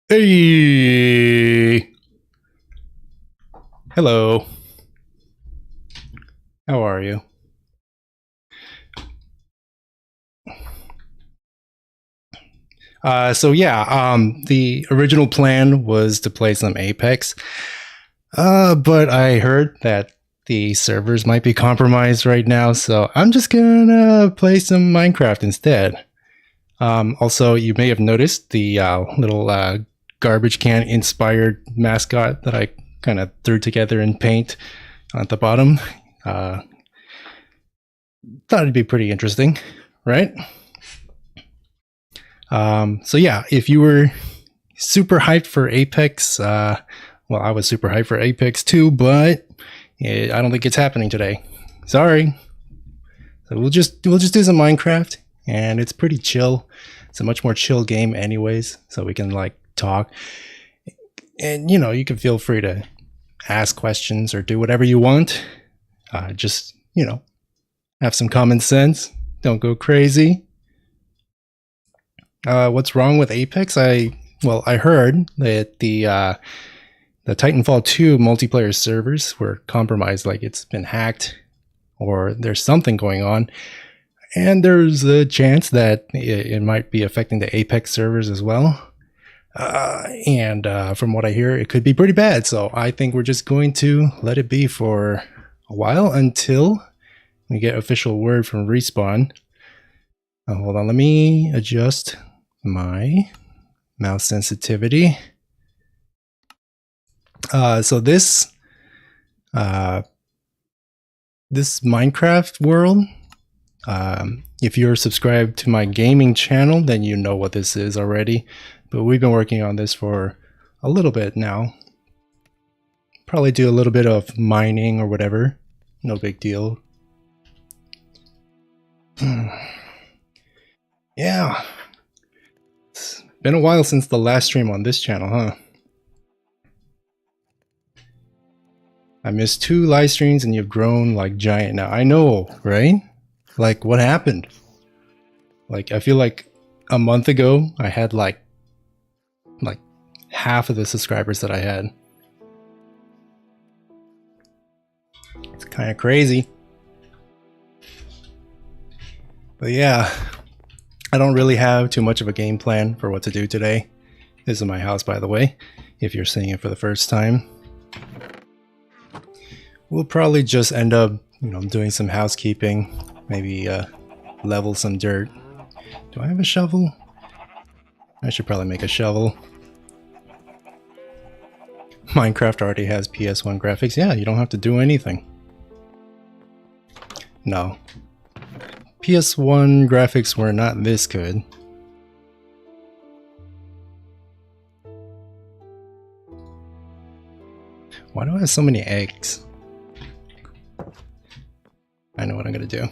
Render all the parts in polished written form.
Hey! Hello. How are you? The original plan was to play some Apex, but I heard that the servers might be compromised right now, so I'm just gonna play some Minecraft instead. Also, you may have noticed the little garbage can inspired mascot that I kind of threw together in paint at the bottom. Thought it'd be pretty interesting, right? If you were super hyped for Apex, I was super hyped for Apex too, but I don't think it's happening today. Sorry. So we'll just do some Minecraft, and it's pretty chill. It's a much more chill game, anyways. So we can like talk, and you can feel free to ask questions or do whatever you want. Just have some common sense. Don't go crazy. What's wrong with Apex? I heard that the Titanfall 2 multiplayer servers were compromised, like it's been hacked or there's something going on. And there's a chance that it might be affecting the Apex servers as well. From what I hear, it could be pretty bad. So I think we're just going to let it be for a while until we get official word from Respawn. Hold on, let me adjust my mouse sensitivity. This Minecraft world, if you're subscribed to my gaming channel, then you know what this is already. But we've been working on this for a little bit now. Probably do a little bit of mining or whatever. No big deal. Yeah. It's been a while since the last stream on this channel, huh? I missed 2 live streams and you've grown like giant now. I know, right? Like, what happened? Like, I feel like a month ago I had like half of the subscribers that I had. It's kind of crazy. But yeah, I don't really have too much of a game plan for what to do today. This is my house, by the way, if you're seeing it for the first time. We'll probably just end up, doing some housekeeping, maybe level some dirt. Do I have a shovel? I should probably make a shovel. Minecraft already has PS1 graphics. Yeah, you don't have to do anything. No. PS1 graphics were not this good. Why do I have so many eggs? I know what I'm gonna do.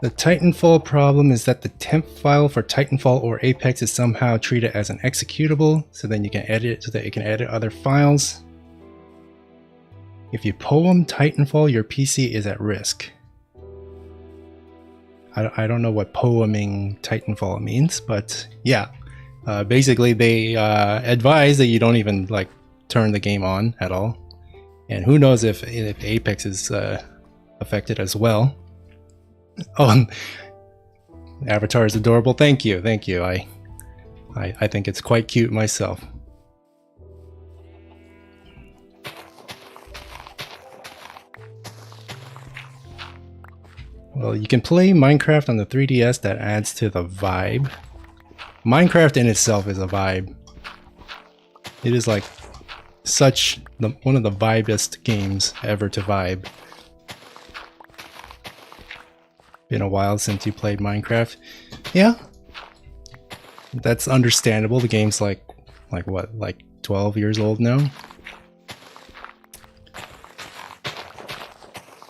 The Titanfall problem is that the temp file for Titanfall or Apex is somehow treated as an executable, so then you can edit it so that you can edit other files. If you poem Titanfall, your PC is at risk. I don't know what poeming Titanfall means, but yeah. Basically, they advise that you don't even like turn the game on at all. And who knows if Apex is affected as well. Oh, Avatar is adorable. Thank you, thank you. I think it's quite cute myself. Well, you can play Minecraft on the 3DS. That adds to the vibe. Minecraft in itself is a vibe. It is like one of the vibest games ever to vibe. Been a while since you played Minecraft. Yeah, that's understandable. The game's like what, like 12 years old now.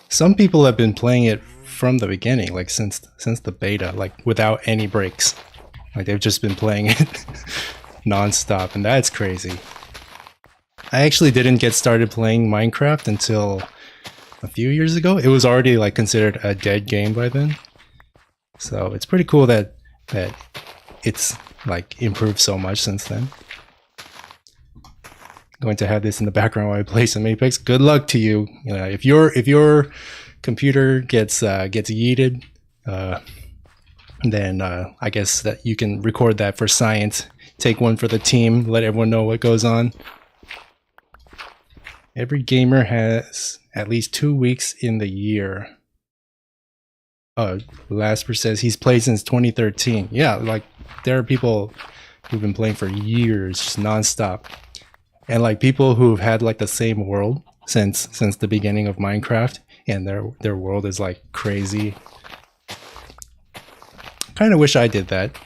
Some people have been playing it from the beginning, like since the beta, like without any breaks. Like they've just been playing it non-stop, and that's crazy. I actually didn't get started playing Minecraft until a few years ago. It was already like considered a dead game by then. So it's pretty cool that it's like improved so much since then. Going to have this in the background while I play some Apex. Good luck to you. You know, if your computer gets yeeted, then I guess that you can record that for science. Take one for the team. Let everyone know what goes on. Every gamer has at least 2 weeks in the year. Lasper says he's played since 2013. Yeah, like there are people who've been playing for years, just nonstop. And like people who've had like the same world since the beginning of Minecraft, and their world is like crazy. Kind of wish I did that,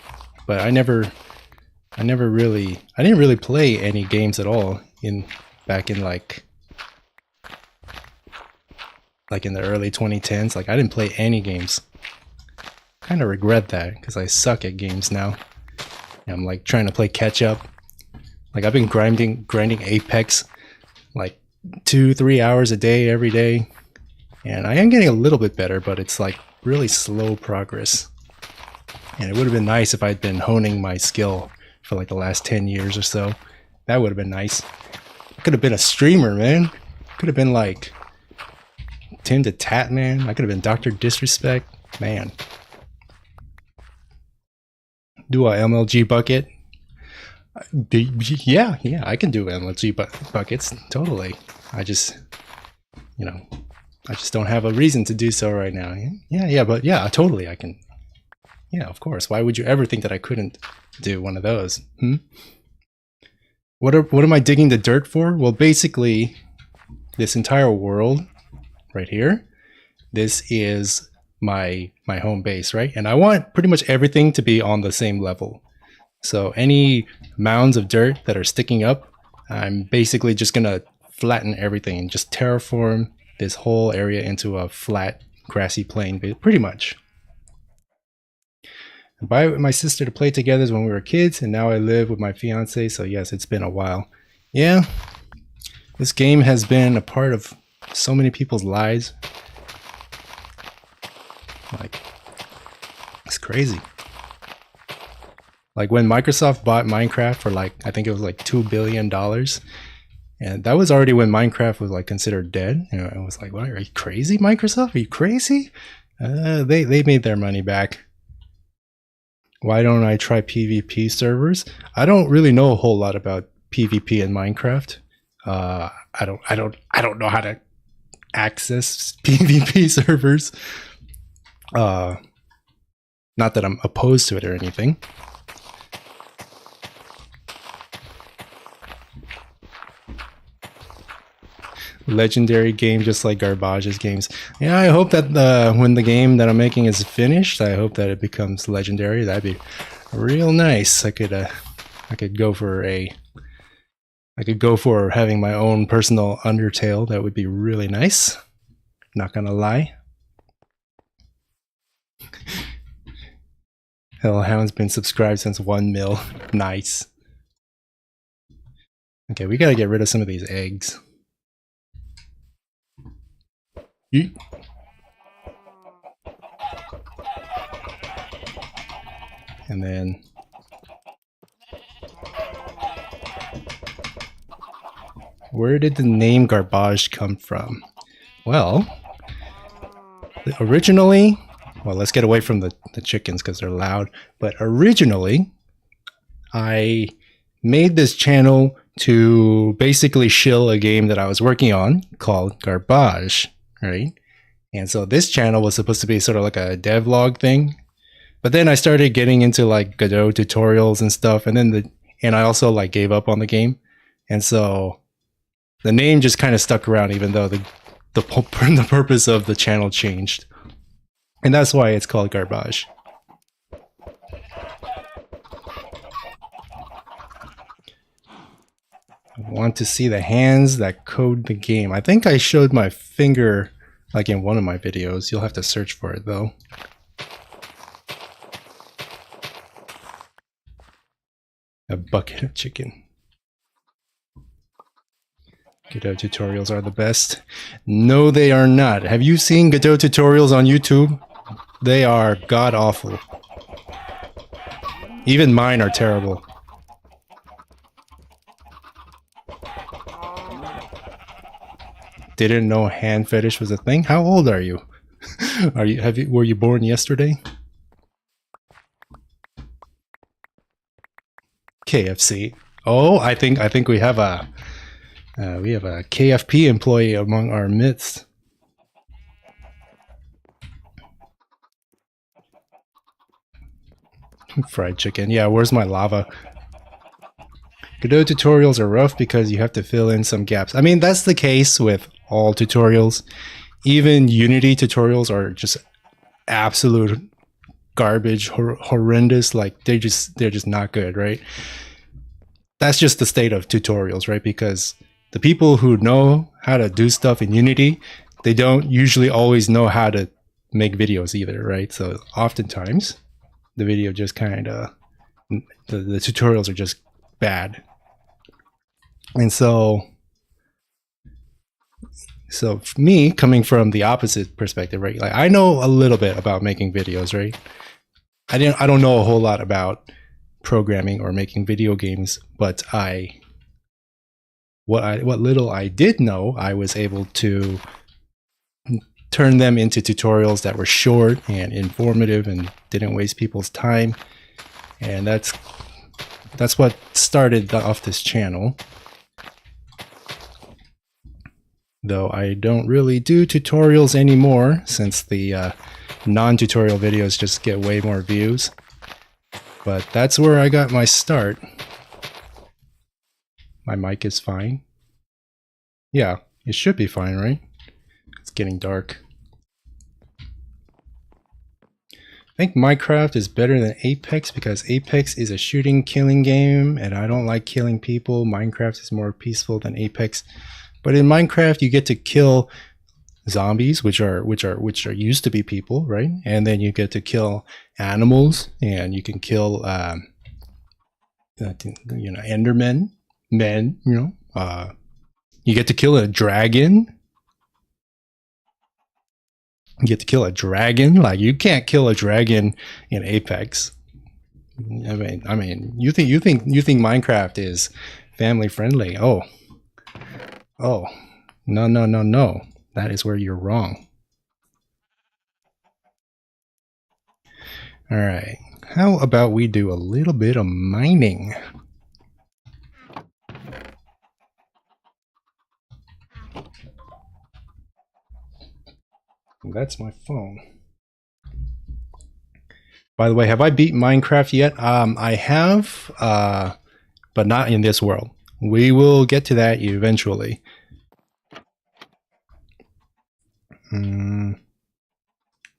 but I didn't really play any games at all back in like in the early 2010s. Like I didn't play any games. Kind of regret that because I suck at games now. And I'm like trying to play catch up. Like I've been grinding Apex like 2-3 hours a day every day, and I am getting a little bit better, but it's like really slow progress. And it would have been nice if I'd been honing my skill for like the last 10 years or so. That would have been nice. I could have been a streamer, man. Could have been like Tim the Tatman. I could have been Dr. Disrespect. Man. Do a MLG bucket? Yeah, I can do MLG buckets. Totally. I just don't have a reason to do so right now. Yeah, but yeah, totally I can. Yeah, of course. Why would you ever think that I couldn't do one of those? What am I digging the dirt for? Well, basically, this entire world right here, this is my home base, right? And I want pretty much everything to be on the same level. So any mounds of dirt that are sticking up, I'm basically just gonna flatten everything and just terraform this whole area into a flat grassy plain, pretty much. I buy it with my sister to play together when we were kids, and now I live with my fiance, so yes, it's been a while. Yeah, this game has been a part of so many people's lives. Like, it's crazy. Like when Microsoft bought Minecraft for like, I think it was like $2 billion. And that was already when Minecraft was like considered dead. You know, I was like, what, are you crazy, Microsoft? Are you crazy? They made their money back. Why don't I try PvP servers? I don't really know a whole lot about PvP in Minecraft. I don't know how to access PvP servers. Not that I'm opposed to it or anything. Legendary game, just like Garbage's games. Yeah, I hope that when the game that I'm making is finished, I hope that it becomes legendary. That'd be real nice. I could go for having my own personal Undertale. That would be really nice. Not gonna lie. Hellhound's been subscribed since 1 mil. Nice. Okay, we gotta get rid of some of these eggs. Yeet. And then where did the name Garbage come from? Well, originally, well, let's get away from the chickens because they're loud. But originally, I made this channel to basically shill a game that I was working on called Garbage, right? And so this channel was supposed to be sort of like a devlog thing. But then I started getting into like Godot tutorials and stuff, and then I also like gave up on the game, and so the name just kind of stuck around, even though the purpose of the channel changed, and that's why it's called Garbage. I want to see the hands that code the game. I think I showed my finger like in one of my videos. You'll have to search for it though. A bucket of chicken. Godot tutorials are the best. No, they are not. Have you seen Godot tutorials on YouTube? They are god awful. Even mine are terrible. Didn't know hand fetish was a thing? How old are you? Were you born yesterday? KFC. Oh, I think we have a KFP employee among our midst. Fried chicken. Yeah, where's my lava? Godot tutorials are rough because you have to fill in some gaps. I mean, that's the case with all tutorials. Even Unity tutorials are just absolute garbage, horrendous. Like they're just not good, right? That's just the state of tutorials, right? Because the people who know how to do stuff in Unity, they don't usually always know how to make videos either, right? So oftentimes the video just kind of the tutorials are just bad. And so for me, coming from the opposite perspective, right? Like I know a little bit about making videos, right? I don't know a whole lot about programming or making video games, but what little I did know, I was able to turn them into tutorials that were short and informative and didn't waste people's time. And that's what started off this channel. Though I don't really do tutorials anymore since the non-tutorial videos just get way more views. But that's where I got my start. My mic is fine. Yeah, it should be fine, right? It's getting dark. I think Minecraft is better than Apex because Apex is a shooting killing game and I don't like killing people. Minecraft is more peaceful than Apex. But in Minecraft you get to kill zombies, which are used to be people, right? And then you get to kill animals, and you can kill Endermen, men, you get to kill a dragon. You get to kill a dragon. Like you can't kill a dragon in Apex. I mean, you think Minecraft is family friendly? Oh, no. That is where you're wrong. All right. How about we do a little bit of mining? That's my phone. By the way, have I beat Minecraft yet? I have, but not in this world. We will get to that eventually.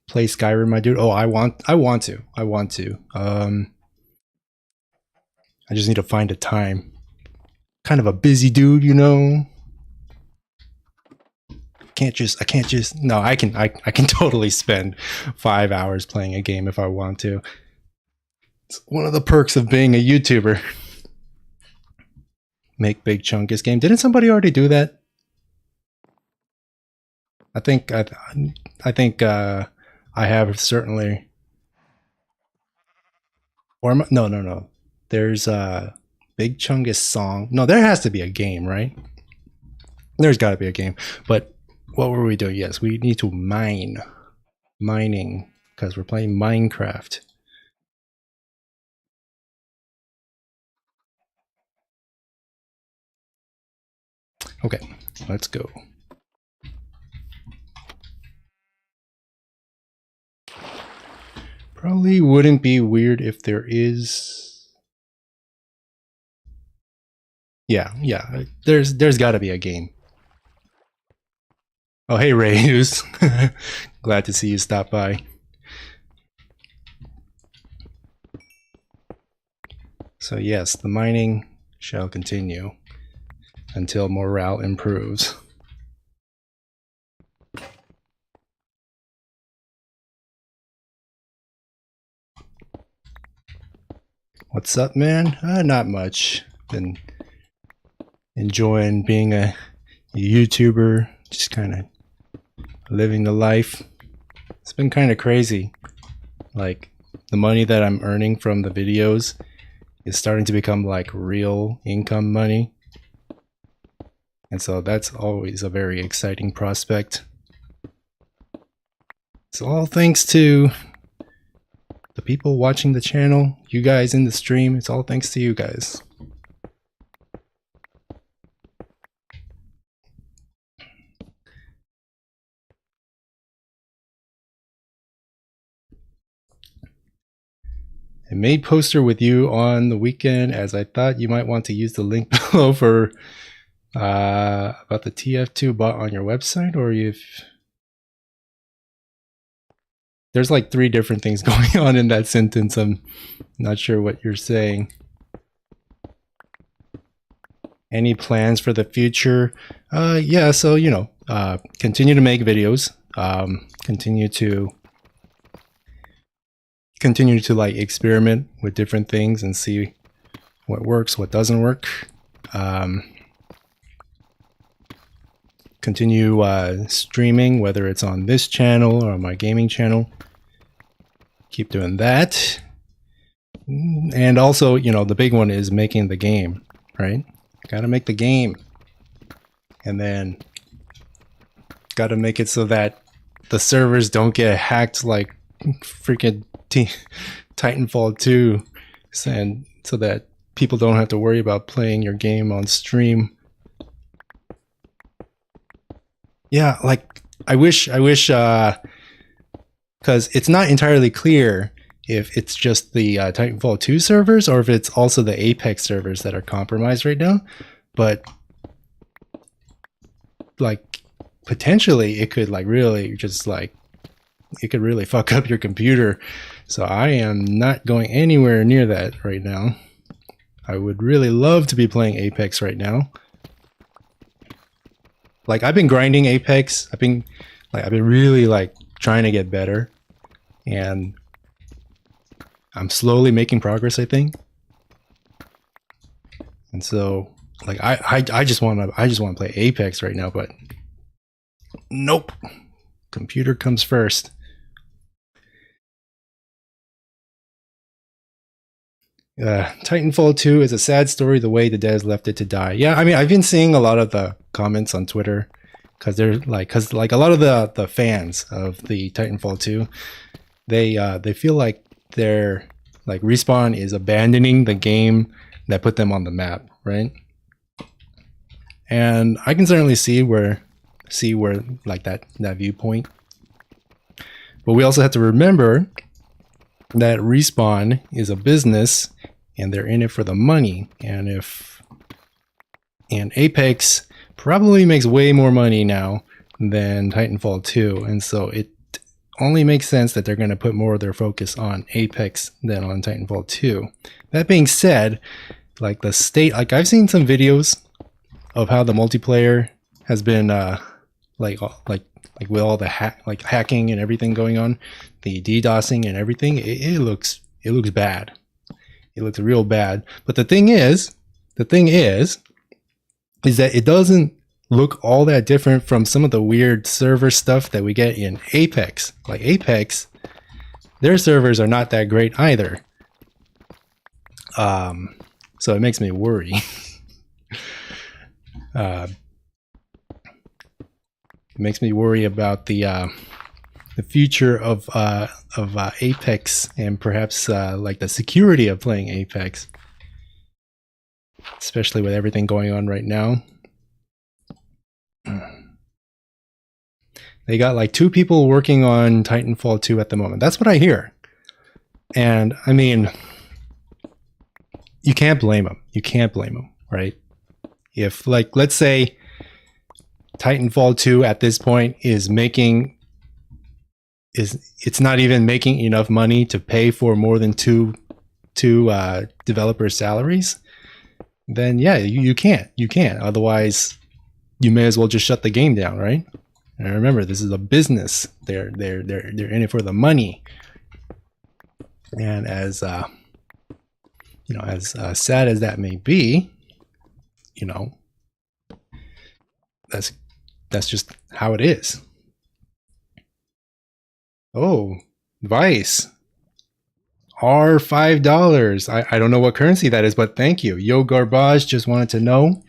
Play Skyrim, my dude. Oh, I want to. I just need to find a time. Kind of a busy dude, you know. I can't just. No, I can totally spend 5 hours playing a game if I want to. It's one of the perks of being a YouTuber. Make Big Chungus game. Didn't somebody already do that? I think I have certainly. Or no. There's a Big Chungus song. No, there has to be a game, right? There's got to be a game. But what were we doing? Yes, we need to mining, because we're playing Minecraft. Okay, let's go. Probably wouldn't be weird if there is. Yeah. There's got to be a game. Oh, hey, Rayus. Glad to see you stop by. So yes, the mining shall continue until morale improves. What's up, man? Not much. Been enjoying being a YouTuber, just kind of living the life. It's been kind of crazy. Like, the money that I'm earning from the videos is starting to become like real income money. And so that's always a very exciting prospect. It's all thanks to the people watching the channel, you guys in the stream. It's all thanks to you guys. I made poster with you on the weekend as I thought you might want to use the link below for about the TF2 bot on your website, or if there's like 3 different things going on in that sentence. I'm not sure what you're saying. Any plans for the future? Yeah, so continue to make videos, continue to like experiment with different things and see what works, what doesn't work. Continue streaming, whether it's on this channel or on my gaming channel. Keep doing that. And also, the big one is making the game, right? Gotta make the game. And then gotta make it so that the servers don't get hacked like freaking Titanfall 2, and so that people don't have to worry about playing your game on stream. Yeah, like I wish because it's not entirely clear if it's just the Titanfall 2 servers or if it's also the Apex servers that are compromised right now. But like potentially it could like really just like it could really fuck up your computer. So I am not going anywhere near that right now. I would really love to be playing Apex right now. Like I've been grinding Apex. I've been really like trying to get better, and I'm slowly making progress, I think. And so like I just want to play Apex right now, but nope. Computer comes first. Titanfall 2 is a sad story the way the devs left it to die. Yeah, I mean, I've been seeing a lot of the comments on Twitter because a lot of the fans of the Titanfall 2, they feel like they're like Respawn is abandoning the game that put them on the map, right? And I can certainly see where like that viewpoint. But we also have to remember that Respawn is a business and they're in it for the money. And Apex probably makes way more money now than Titanfall 2. And so it only makes sense that they're going to put more of their focus on Apex than on Titanfall 2. That being said, like the state, like I've seen some videos of how the multiplayer has been like with all the hacking and everything going on, the DDoSing and everything, it looks bad. It looks real bad. But the thing is that it doesn't look all that different from some of the weird server stuff that we get in Apex. Like Apex, their servers are not that great either. So it makes me worry. It makes me worry about the future of Apex, and perhaps like the security of playing Apex, especially with everything going on right now. They got like 2 people working on Titanfall 2 at the moment. That's what I hear. And I mean, you can't blame them. You can't blame them, right? If, like, let's say Titanfall 2 at this point it's not even making enough money to pay for more than two developers' salaries, then yeah, you can't. Otherwise, you may as well just shut the game down, right? And remember, this is a business. They're in it for the money. And as as sad as that may be, that's just how it is. Oh, Vice. R $5. I don't know what currency that is, but thank you. Yo Garbage just wanted to know,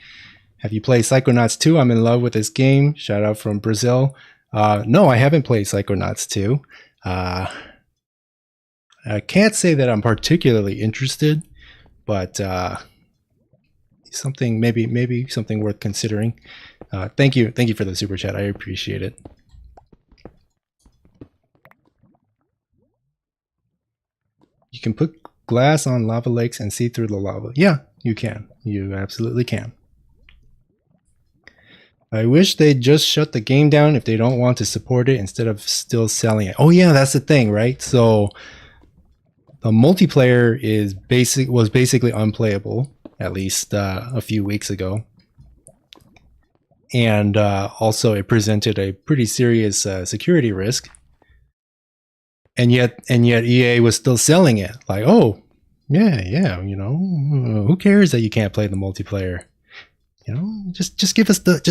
have you played Psychonauts 2? I'm in love with this game. Shout out from Brazil. No, I haven't played Psychonauts 2. I can't say that I'm particularly interested, but something maybe something worth considering. Thank you for the super chat. I appreciate it. You can put glass on lava lakes and see through the lava. Yeah, you can. You absolutely can. I wish they'd just shut the game down if they don't want to support it instead of still selling it. Oh yeah, that's the thing, right? So the multiplayer was basically unplayable, at least a few weeks ago. And also it presented a pretty serious security risk. And yet EA was still selling it. Like, oh, yeah, who cares that you can't play the multiplayer? Just give us the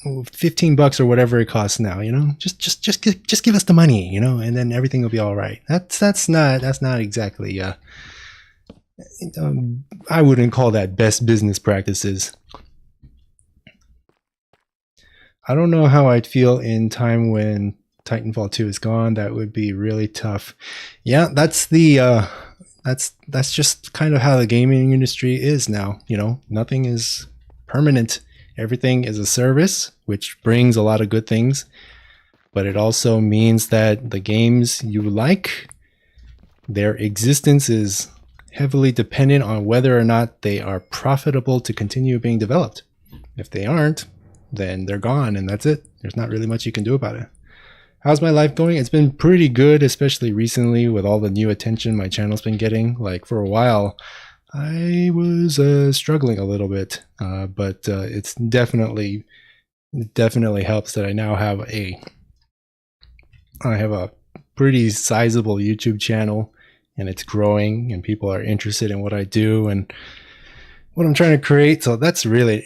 $15 or whatever it costs now. Just give us the money. And then everything will be all right. That's not exactly. I wouldn't call that best business practices. I don't know how I'd feel in time when Titanfall 2 is gone. That would be really tough. Yeah, that's just kind of how the gaming industry is now. Nothing is permanent. Everything is a service, which brings a lot of good things, but it also means that the games you like, their existence is heavily dependent on whether or not they are profitable to continue being developed. If they aren't, then they're gone, and that's it. There's not really much you can do about it. How's my life going? It's been pretty good, especially recently with all the new attention my channel's been getting. Like, for a while, I was struggling a little bit, but it's definitely helps that I now have a pretty sizable YouTube channel, and it's growing, and people are interested in what I do and what I'm trying to create. So that's really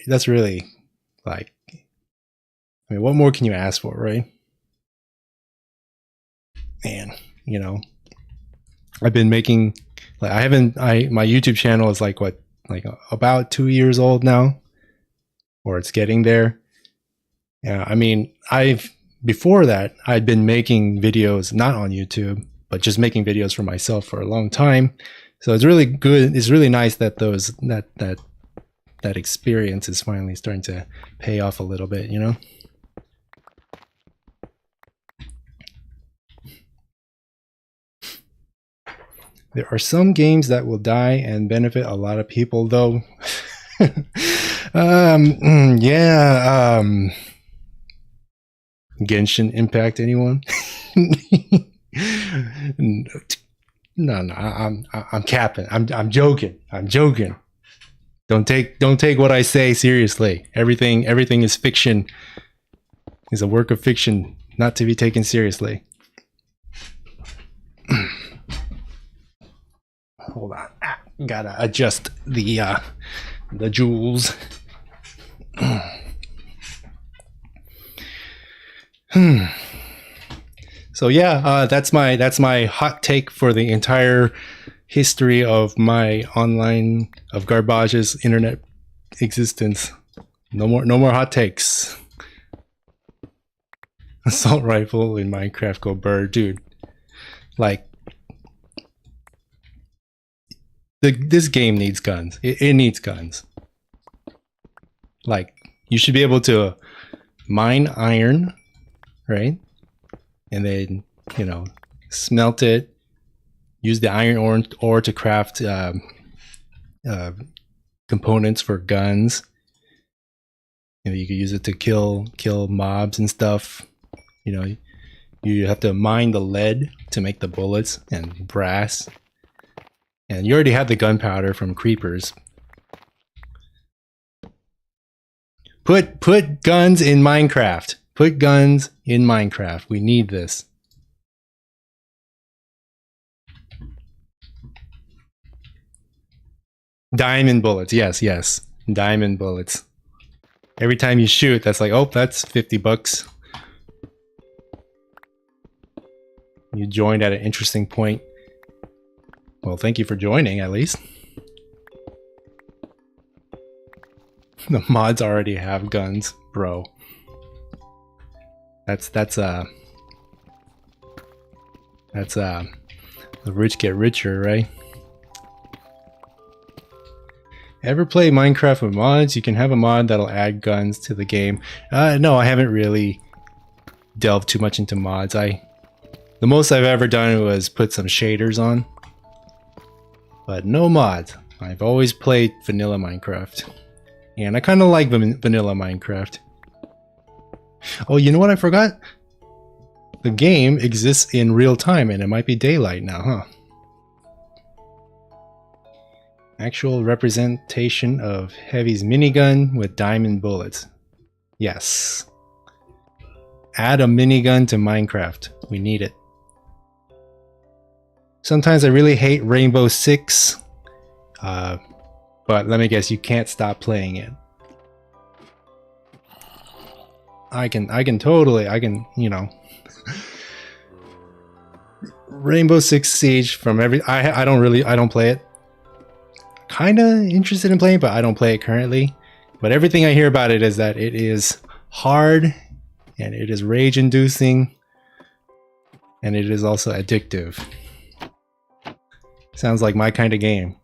like, I mean, what more can you ask for, right? Man, I've been making, like, my YouTube channel is like about 2 years old now, or it's getting there. Yeah, I mean, before that, I'd been making videos not on YouTube, but just making videos for myself for a long time. So it's really good. It's really nice that that experience is finally starting to pay off a little bit, There are some games that will die and benefit a lot of people, though. Genshin Impact, anyone? No, I'm capping. I'm joking. Don't take what I say seriously. Everything is fiction. Is a work of fiction, not to be taken seriously. Hold on. gotta adjust the jewels. So yeah, that's my hot take for the entire history of my online of Garbage's internet existence. No more hot takes. Assault rifle in Minecraft, go bird, dude. Like, this game needs guns. It needs guns. Like, you should be able to mine iron, right? And then, you know, smelt it. Use the iron ore to craft components for guns. You know, you can use it to kill mobs and stuff. You know, you have to mine the lead to make the bullets and brass. And you already have the gunpowder from creepers. Put guns in Minecraft. Put guns in Minecraft. We need this. Diamond bullets. Yes. Diamond bullets. Every time you shoot, that's like, oh, that's $50. You joined at an interesting point. Well, thank you for joining, at least. The mods already have guns, bro. That's the rich get richer, right? Ever play Minecraft with mods? You can have a mod that'll add guns to the game. No, I haven't really delved too much into mods. The most I've ever done was put some shaders on. But no mods. I've always played vanilla Minecraft. And I kind of like vanilla Minecraft. Oh, you know what I forgot? The game exists in real time and it might be daylight now, huh? Actual representation of Heavy's minigun with diamond bullets. Yes. Add a minigun to Minecraft. We need it. Sometimes I really hate Rainbow Six. But let me guess, you can't stop playing it. I can, you know. Rainbow Six Siege from I don't play it. Kinda interested in playing, but I don't play it currently. But everything I hear about it is that it is hard, and it is rage-inducing, and it is also addictive. Sounds like my kind of game.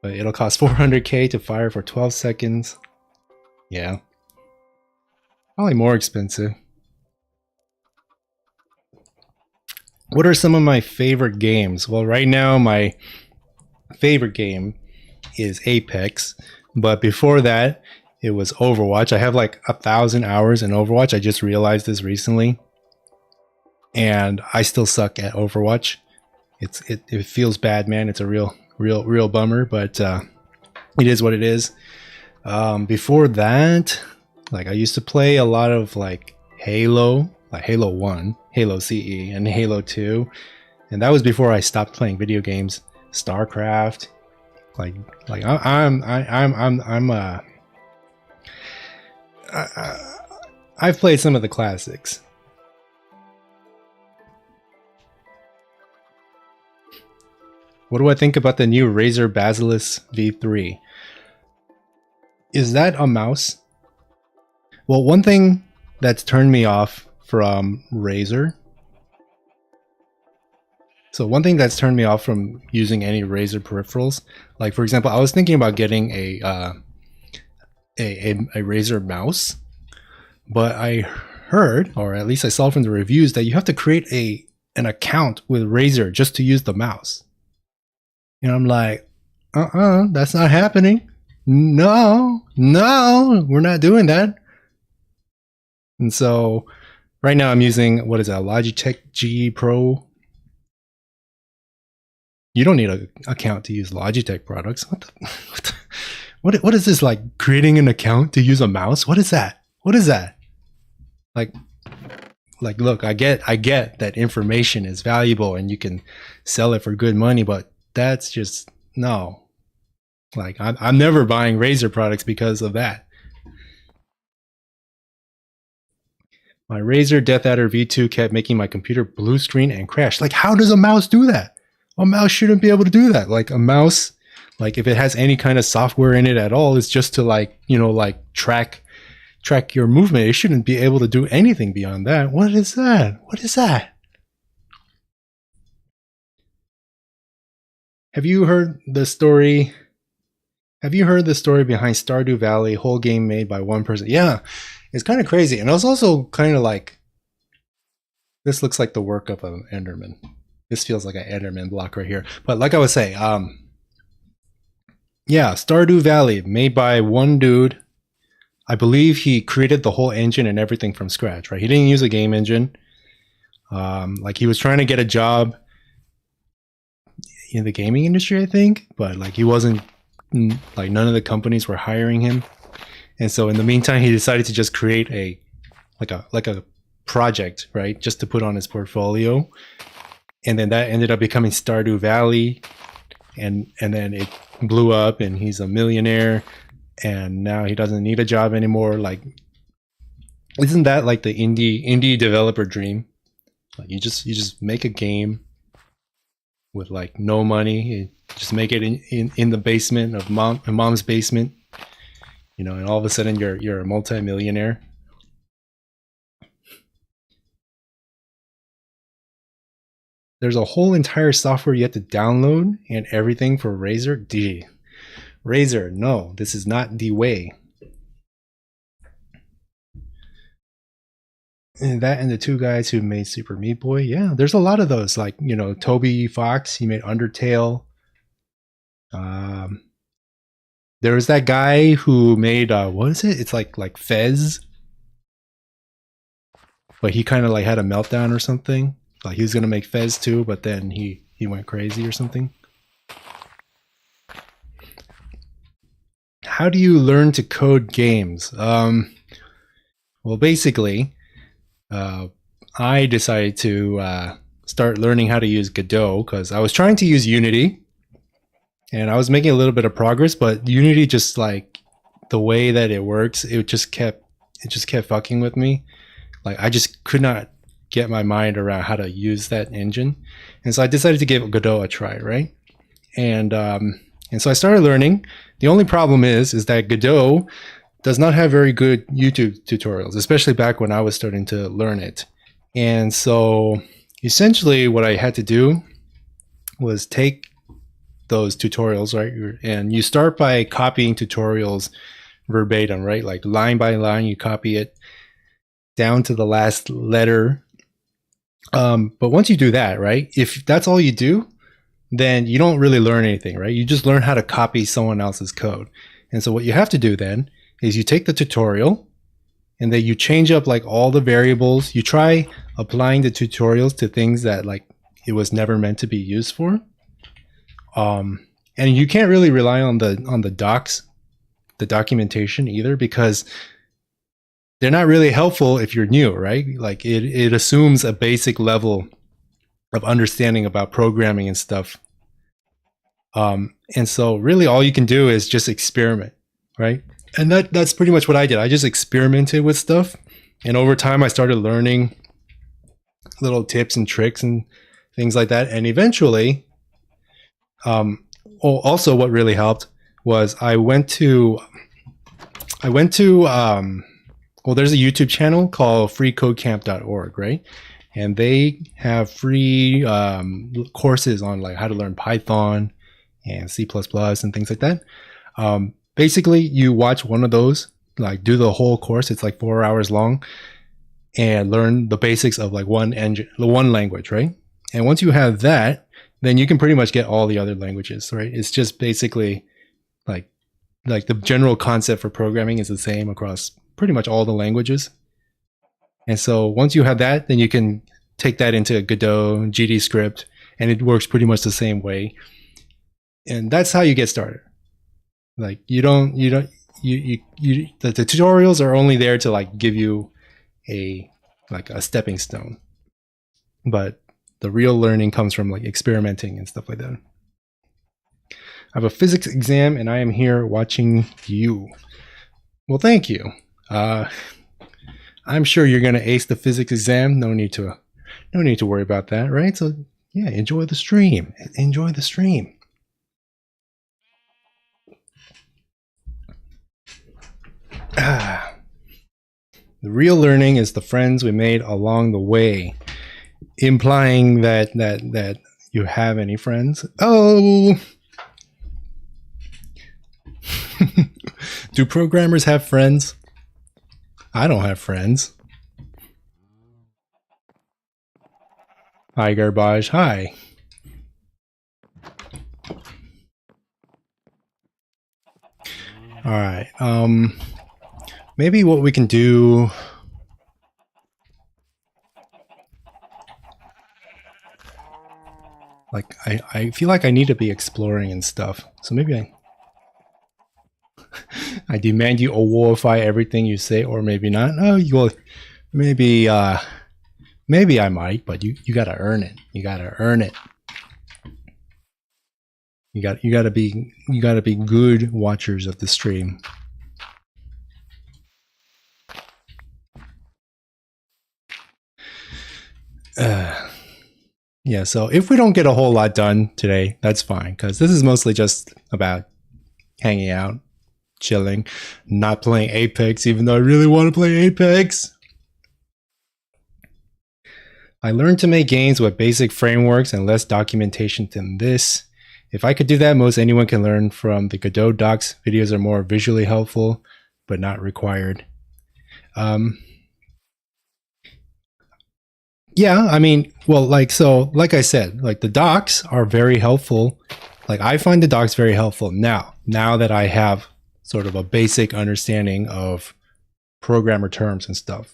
But it'll cost 400k to fire for 12 seconds. Yeah. Probably more expensive. What are some of my favorite games? Well, right now my favorite game is Apex. But before that, it was Overwatch. I have like 1,000 hours in Overwatch. I just realized this recently. And I still suck at Overwatch. It feels bad, man. It's a real bummer, but it is what it is. Before that, like I used to play a lot of like Halo, like Halo 1, Halo CE, and Halo 2, and that was before I stopped playing video games. StarCraft, I've played some of the classics. What do I think about the new Razer Basilisk V3? Is that a mouse? Well, one thing that's turned me off from Razer. So one thing that's turned me off from using any Razer peripherals, like for example, I was thinking about getting a Razer mouse, but I heard, or at least I saw from the reviews, that you have to create an account with Razer just to use the mouse. And I'm like, that's not happening. No, we're not doing that. And so right now I'm using, what is that, Logitech G Pro. You don't need an account to use Logitech products. What is this, like creating an account to use a mouse? What is that? Like, like, look, I get that information is valuable and you can sell it for good money, but that's just no. Like, I'm never buying Razer products because of that. My Razer Death Adder V2 kept making my computer blue screen and crash. Like, how does a mouse do that? A mouse shouldn't be able to do that. Like, a mouse, like, if it has any kind of software in it at all, it's just to, like, you know, like track your movement. It shouldn't be able to do anything beyond that. What is that? What is that? Have you heard the story? Have you heard the story behind Stardew Valley? Whole game made by one person. Yeah, it's kind of crazy, and it was also kind of like, this looks like the work of an Enderman. This feels like an Enderman block right here. But like I was saying, yeah, Stardew Valley made by one dude. I believe he created the whole engine and everything from scratch, right? He didn't use a game engine. Like, he was trying to get a job in the gaming industry, I think, but like, he wasn't, like, none of the companies were hiring him. And so in the meantime, he decided to just create a project, right? Just to put on his portfolio. And then that ended up becoming Stardew Valley. And then it blew up and he's a millionaire. And now he doesn't need a job anymore. Like, isn't that like the indie developer dream? Like, you just make a game with like no money. You just make it in the basement of mom's basement, you know, and all of a sudden you're a multi-millionaire. There's a whole entire software you have to download and everything for Razer. Razer, no, this is not the way. And that and the two guys who made Super Meat Boy. Yeah, there's a lot of those. Like, you know, Toby Fox, he made Undertale. There was that guy who made what is it? It's like Fez. But he kind of like had a meltdown or something. Like, he was gonna make Fez too, but then he went crazy or something. How do you learn to code games? Well, basically, I decided to start learning how to use Godot because I was trying to use Unity, and I was making a little bit of progress. But Unity, just like the way that it works, it just kept fucking with me. Like, I just could not get my mind around how to use that engine, and so I decided to give Godot a try, right? And so I started learning. The only problem is that Godot does not have very good YouTube tutorials, especially back when I was starting to learn it. And so essentially what I had to do was take those tutorials, right? And you start by copying tutorials verbatim, right? Like, line by line, you copy it down to the last letter. But once you do that, right? If that's all you do, then you don't really learn anything, right? You just learn how to copy someone else's code. And so what you have to do then is you take the tutorial and then you change up like all the variables. You try applying the tutorials to things that like it was never meant to be used for. And you can't really rely on the docs, the documentation either, because they're not really helpful if you're new, right? Like, it assumes a basic level of understanding about programming and stuff. And so really all you can do is just experiment, right? And that's pretty much what I did. I just experimented with stuff. And over time I started learning little tips and tricks and things like that. And eventually, also what really helped was I went to well, there's a YouTube channel called freecodecamp.org, right? And they have free courses on like how to learn Python and C++ and things like that. Basically, you watch one of those, like do the whole course. It's like 4 hours long, and learn the basics of like one language, right? And once you have that, then you can pretty much get all the other languages, right? It's just basically like the general concept for programming is the same across pretty much all the languages. And so once you have that, then you can take that into Godot, GDScript, and it works pretty much the same way. And that's how you get started. Like, the tutorials are only there to like give you a like a stepping stone. But the real learning comes from like experimenting and stuff like that. I have a physics exam and I am here watching you. Well, thank you. I'm sure you're gonna ace the physics exam. No need to worry about that, right? So yeah, enjoy the stream. Enjoy the stream. The real learning is the friends we made along the way, implying that you have any friends. Oh, do programmers have friends? I don't have friends. Hi, Garbage. Hi. All right. Maybe what we can do. Like, I feel like I need to be exploring and stuff. So maybe I demand you awardify everything you say, or maybe not. Oh, you will. Maybe I might, but you gotta earn it. You gotta earn it. You gotta be good watchers of the stream. Yeah, so if we don't get a whole lot done today, that's fine, because this is mostly just about hanging out, chilling, not playing Apex, even though I really want to play Apex. I learned to make games with basic frameworks and less documentation than this. If I could do that, most anyone can learn from the Godot docs. Videos are more visually helpful, but not required. Yeah, I mean, well, like I said, like the docs are very helpful. Like I find the docs very helpful now that I have sort of a basic understanding of programmer terms and stuff.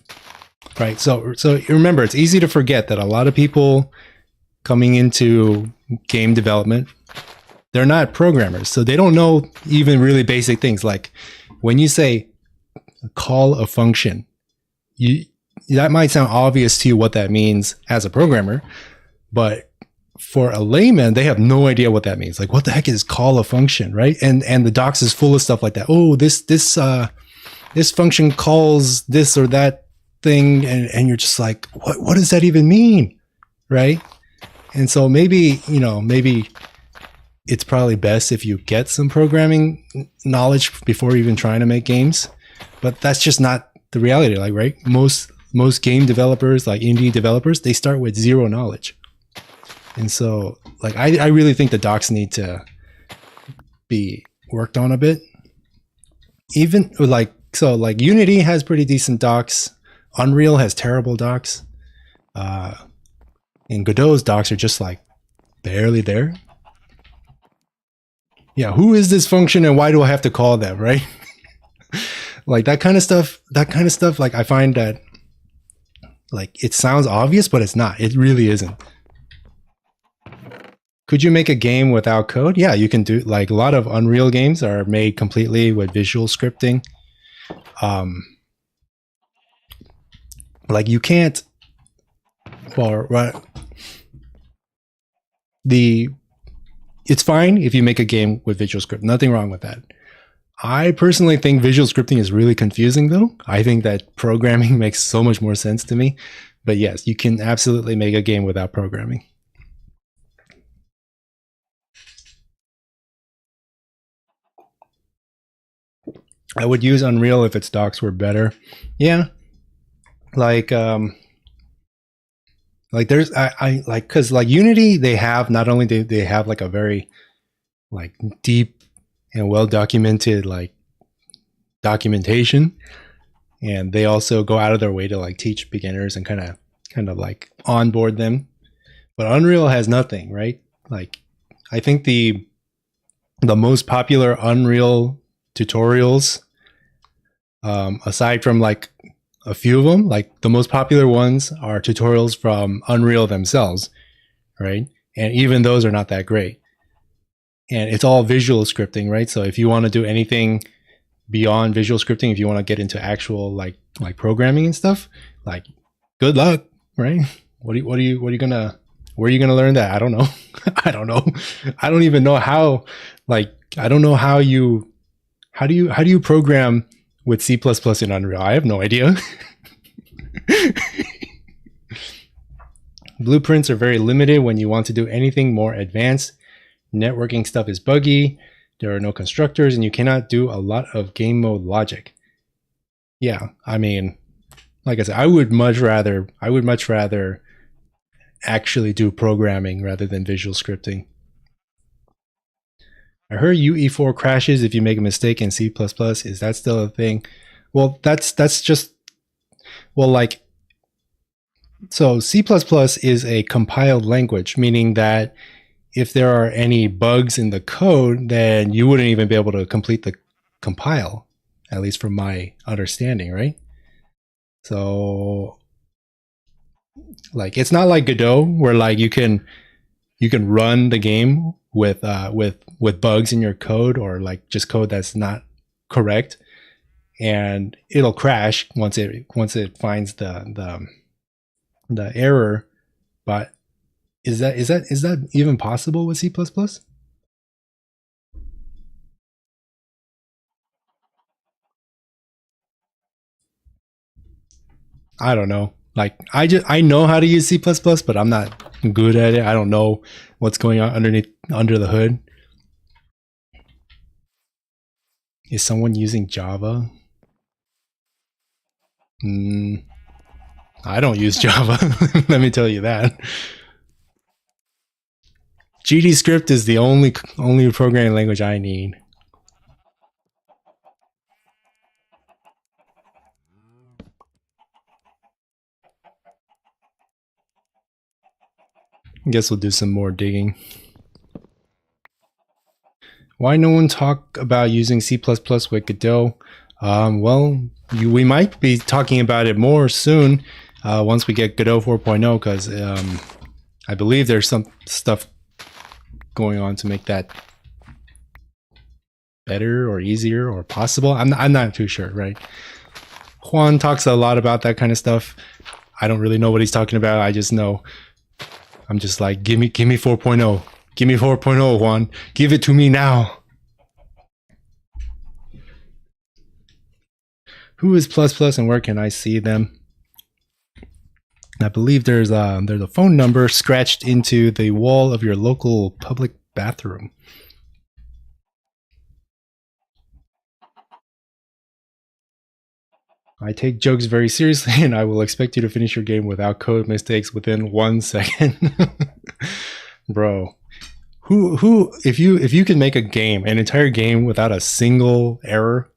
Right. So remember, it's easy to forget that a lot of people coming into game development, they're not programmers. So they don't know even really basic things. Like when you say call a function, that might sound obvious to you what that means as a programmer, but for a layman, they have no idea what that means. Like, what the heck is call a function, right? And the docs is full of stuff like that. Oh, this function calls this or that thing, and you're just like, what does that even mean, right? And so maybe it's probably best if you get some programming knowledge before even trying to make games, but that's just not the reality. Like, right? Most game developers, like indie developers, they start with zero knowledge. And so, like, I really think the docs need to be worked on a bit. Even like Unity has pretty decent docs. Unreal has terrible docs. And Godot's docs are just like barely there. Yeah, who is this function and why do I have to call them, right? Like that kind of stuff, like I find that like it sounds obvious, but it's not. It really isn't. Could you make a game without code? Yeah, you can do. Like a lot of Unreal games are made completely with visual scripting. Like you can't. Well, right. It's fine if you make a game with visual script. Nothing wrong with that. I personally think visual scripting is really confusing, though. I think that programming makes so much more sense to me. But yes, you can absolutely make a game without programming. I would use Unreal if its docs were better. Yeah. Like there's I like, because like Unity, they have not only they have like a very like deep and well documented like documentation, and they also go out of their way to like teach beginners and kind of like onboard them. But Unreal has nothing, right? Like I think the most popular Unreal tutorials, aside from like a few of them, like the most popular ones are tutorials from Unreal themselves, right? And even those are not that great. And it's all visual scripting, right? So if you want to do anything beyond visual scripting, if you want to get into actual like programming and stuff, like good luck, right? What are you gonna, where are you gonna learn that? I don't know. I don't know. I don't even know how, like, I don't know how you, how do you program with C++ in Unreal? I have no idea. Blueprints are very limited when you want to do anything more advanced. Networking stuff is buggy. There are no constructors, and you cannot do a lot of game mode logic. Yeah, I mean, like I said, I would much rather actually do programming rather than visual scripting. I heard UE4 crashes if you make a mistake in C++. Is that still a thing? Well, that's just, well, like, so C++ is a compiled language, meaning that if there are any bugs in the code, then you wouldn't even be able to complete the compile, at least from my understanding, right? So, like, it's not like Godot where like you can run the game with bugs in your code, or like just code that's not correct, and it'll crash once it finds the error. But is that even possible with C++? I don't know. Like, I know how to use C++, but I'm not good at it. I don't know what's going on under the hood. Is someone using Java? I don't use Java. Let me tell you that. GDScript is the only programming language I need. I guess we'll do some more digging. Why no one talk about using C++ with Godot? Well, we might be talking about it more soon once we get Godot 4.0, because I believe there's some stuff going on to make that better or easier or possible. I'm not too sure, right? Juan talks a lot about that kind of stuff. I don't really know what he's talking about. I just know, I'm just like, give me 4.0. Give me 4.0, Juan. Give it to me now. Who is ++ and where can I see them? I believe there's a phone number scratched into the wall of your local public bathroom. I take jokes very seriously, and I will expect you to finish your game without code mistakes within 1 second. Bro, who if you can make a game, an entire game without a single error,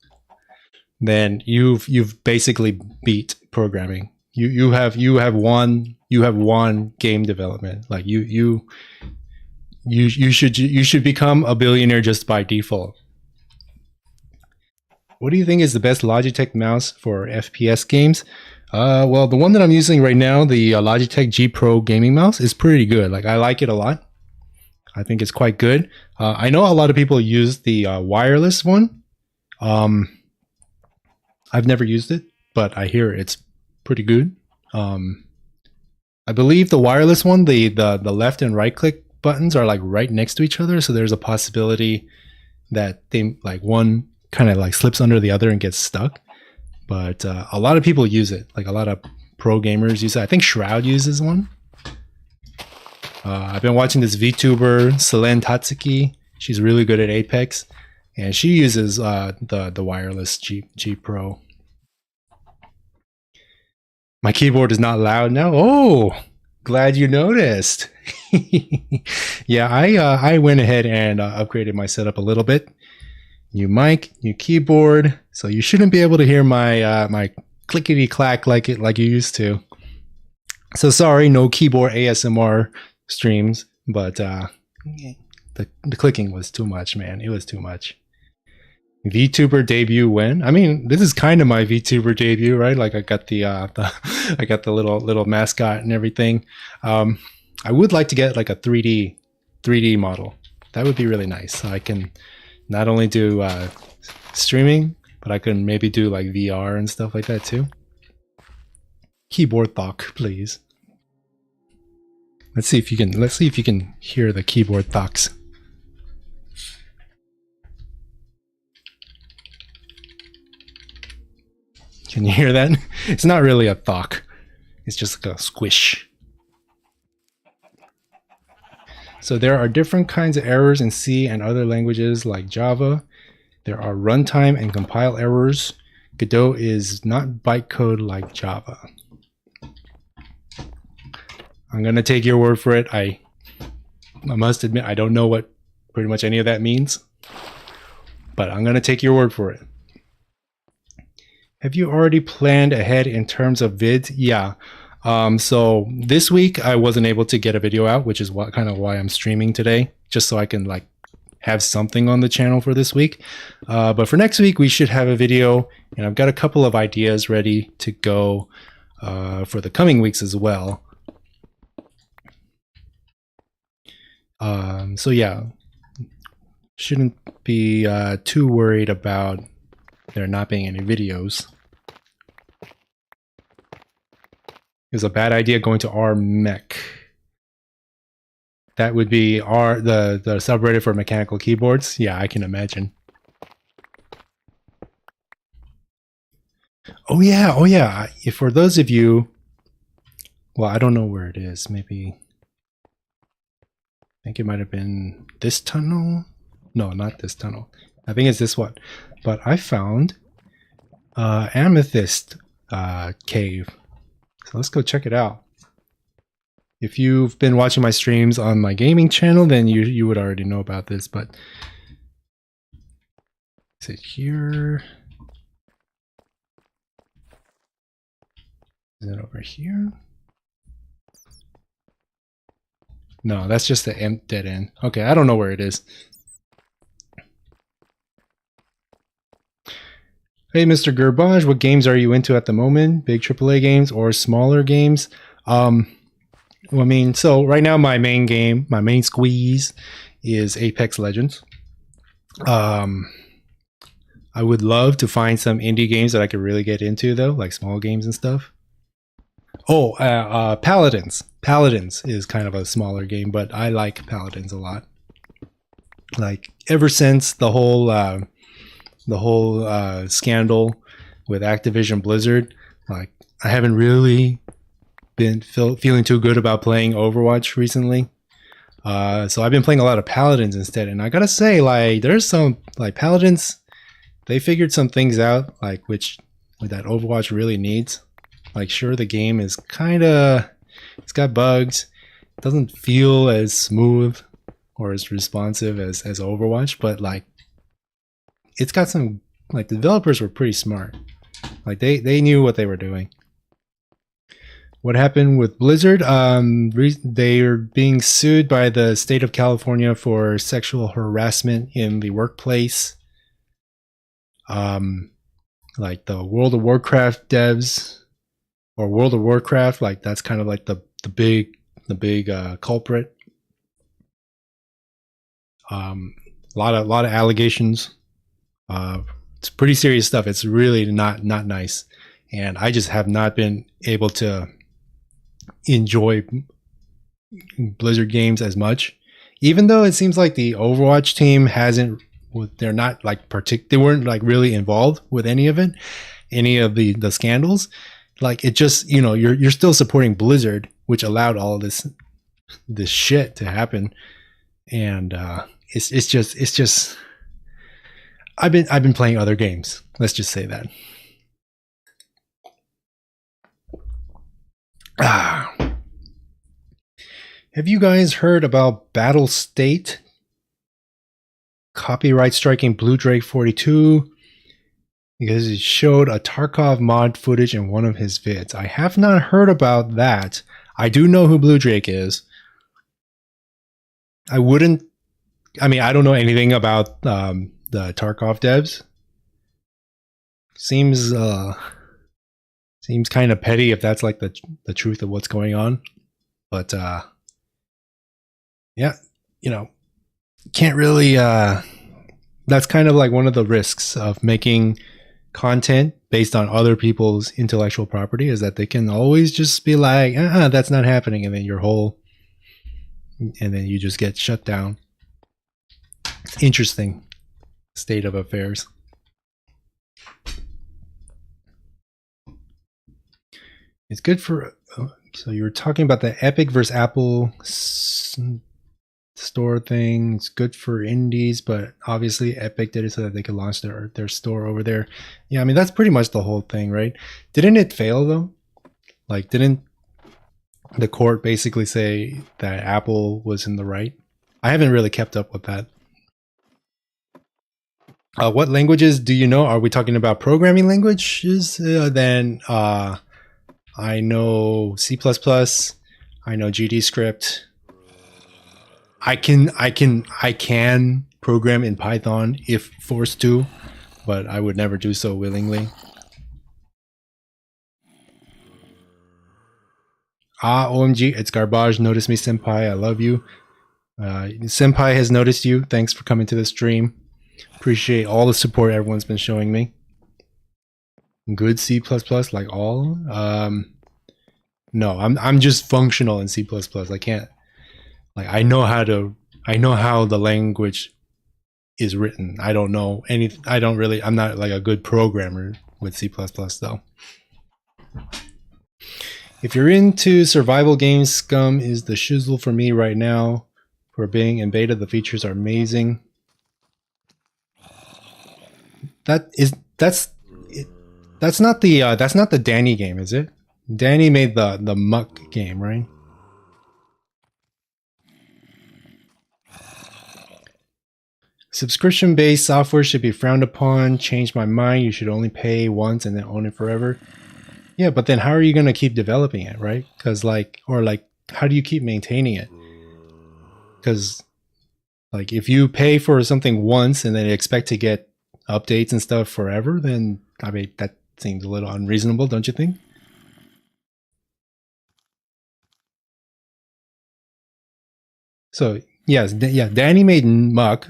then you've basically beat programming. You have won game development. Like you should become a billionaire just by default. What do you think is the best Logitech mouse for FPS games? Well, the one that I'm using right now, the Logitech G Pro gaming mouse, is pretty good. Like, I like it a lot. I think it's quite good. I know a lot of people use the wireless one. I've never used it, but I hear it's pretty good. I believe the wireless one, the left and right click buttons are like right next to each other, so there's a possibility that they like one kind of like slips under the other and gets stuck. But a lot of people use it. Like, a lot of pro gamers use it. I think Shroud uses one. I've been watching this VTuber, Selene Tatsuki. She's really good at Apex, and she uses the wireless G Pro. My keyboard is not loud now. Oh, glad you noticed. Yeah, I went ahead and upgraded my setup a little bit. New mic, new keyboard, so you shouldn't be able to hear my my clickety clack like you used to. So sorry, no keyboard ASMR streams, but the clicking was too much, man. It was too much. VTuber debut when? I mean, this is kind of my VTuber debut, right? Like, I got the I got the little mascot and everything. I would like to get like a 3D model. That would be really nice. So I can not only do streaming, but I can maybe do like VR and stuff like that too. Keyboard talk, please. Let's see if you can hear the keyboard talks. Can you hear that? It's not really a talk. It's just like a squish. So there are different kinds of errors in C and other languages like Java. There are runtime and compile errors. Godot is not bytecode like Java. I'm gonna take your word for it. I must admit I don't know what pretty much any of that means, but I'm gonna take your word for it. Have you already planned ahead in terms of vids? Yeah. So this week I wasn't able to get a video out, which is kind of why I'm streaming today, just so I can like have something on the channel for this week. But for next week we should have a video, and I've got a couple of ideas ready to go for the coming weeks as well. So yeah, shouldn't be too worried about there not being any videos. It's a bad idea going to RMech. That would be the subreddit for mechanical keyboards. Yeah, I can imagine. Oh yeah. If for those of you, well, I don't know where it is. Maybe I think it might have been this tunnel. No, not this tunnel. I think it's this one. But I found Amethyst cave. So let's go check it out. If you've been watching my streams on my gaming channel, then you would already know about this, but is it here? Is it over here? No, that's just the dead end. Okay, I don't know where it is. Hey, Mr. Gerbage, what games are you into at the moment? Big AAA games or smaller games? Well, I mean, so right now my main squeeze is Apex Legends. I would love to find some indie games that I could really get into though, like small games and stuff. Oh, Paladins. Paladins is kind of a smaller game, but I like Paladins a lot. Like ever since the whole scandal with Activision Blizzard, like I haven't really been feeling too good about playing Overwatch recently. So I've been playing a lot of Paladins instead, and I gotta say, like, there's some like Paladins, they figured some things out, like which that Overwatch really needs. Like, sure, the game is it's got bugs, it doesn't feel as smooth or as responsive as Overwatch, but like it's got some, like, the developers were pretty smart. Like they knew what they were doing. What happened with Blizzard? They are being sued by the state of California for sexual harassment in the workplace. Like the World of Warcraft devs, or World of Warcraft, like that's kind of like the big culprit. A lot of allegations. It's pretty serious stuff. It's really not nice, and I just have not been able to enjoy Blizzard games as much, even though it seems like the Overwatch team hasn't. They're not like they weren't like really involved with any of it, any of the scandals. Like it just, you know, you're still supporting Blizzard, which allowed all of this shit to happen, and it's just. I've been playing other games. Let's just say that. Have you guys heard about Battle State? Copyright striking Blue Drake 42 because he showed a Tarkov mod footage in one of his vids. I have not heard about that. I do know who Blue Drake is. I don't know anything about the Tarkov devs. Seems kind of petty if that's like the truth of what's going on. But yeah, you know, can't really that's kind of like one of the risks of making content based on other people's intellectual property is that they can always just be like, that's not happening, and then and then you just get shut down. It's interesting state of affairs. It's good for. So you were talking about the Epic versus Apple store thing. It's good for indies, but obviously Epic did it so that they could launch their store over there. Yeah, I mean that's pretty much the whole thing, right? Didn't it fail though? Like, didn't the court basically say that Apple was in the right? I haven't really kept up with that. What languages do you know? Are we talking about programming languages? Then I know C++. I know GDScript. I can program in Python if forced to, but I would never do so willingly. OMG, it's Garbage. Notice me, Senpai. I love you. Senpai has noticed you. Thanks for coming to the stream. Appreciate all the support everyone's been showing me. Good C++, like all? No, I'm just functional in C++. I can't, like, I know how the language is written. I don't know I'm not like a good programmer with C++ though. If you're into survival games, Scum is the shizzle for me right now. For being in beta, the features are amazing. That's not the Danny game, is it? Danny made the Muck game, right? Subscription-based software should be frowned upon. Change my mind. You should only pay once and then own it forever. Yeah, but then how are you going to keep developing it, right? Because how do you keep maintaining it? Because like if you pay for something once and then expect to get updates and stuff forever, then I mean that seems a little unreasonable, don't you think? So yes, Danny made Muck.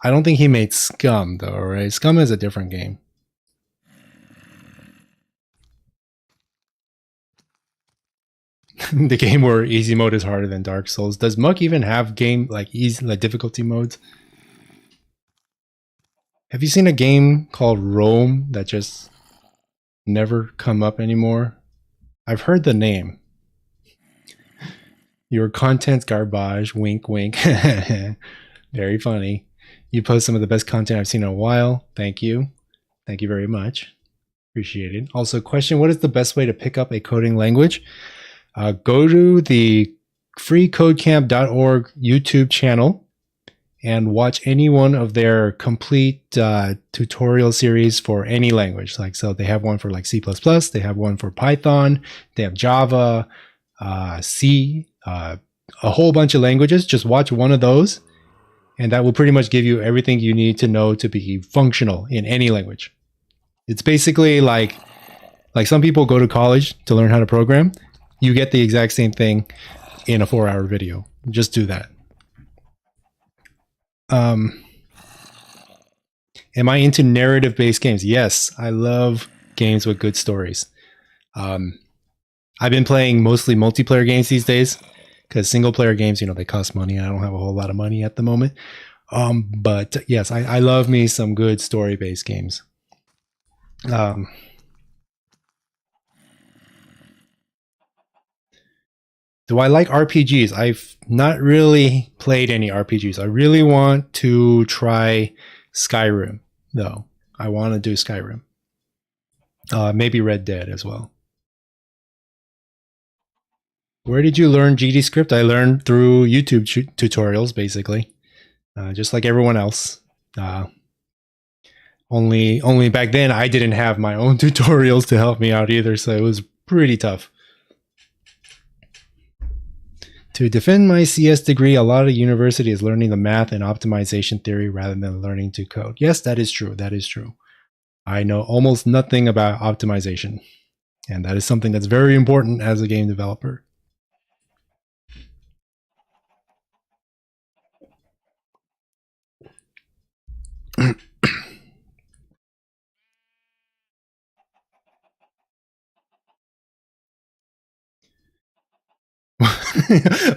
I don't think he made Scum though, right? Scum is a different game. The game where easy mode is harder than Dark Souls. Does Muck even have game like easy like difficulty modes? Have you seen a game called Rome that just never come up anymore? I've heard the name. Your content's garbage. Wink, wink. Very funny. You post some of the best content I've seen in a while. Thank you. Thank you very much. Appreciate it. Also, question: what is the best way to pick up a coding language? Go to the freecodecamp.org YouTube channel and watch any one of their complete tutorial series for any language. Like, so they have one for like C++, they have one for Python, they have Java, C, a whole bunch of languages. Just watch one of those, and that will pretty much give you everything you need to know to be functional in any language. It's basically like some people go to college to learn how to program. You get the exact same thing in a 4-hour video. Just do that. Am I into narrative-based games? Yes, I love games with good stories. I've been playing mostly multiplayer games these days because single-player games, they cost money. I don't have a whole lot of money at the moment. But yes, I love me some good story-based games. Do I like RPGs? I've not really played any RPGs. I really want to try Skyrim, though. I want to do Skyrim. Maybe Red Dead as well. Where did you learn GDScript? I learned through YouTube tutorials, basically, just like everyone else. Only back then I didn't have my own tutorials to help me out either, so it was pretty tough. To defend my CS degree, a lot of university is learning the math and optimization theory rather than learning to code. Yes, that is true. That is true. I know almost nothing about optimization, and that is something that's very important as a game developer.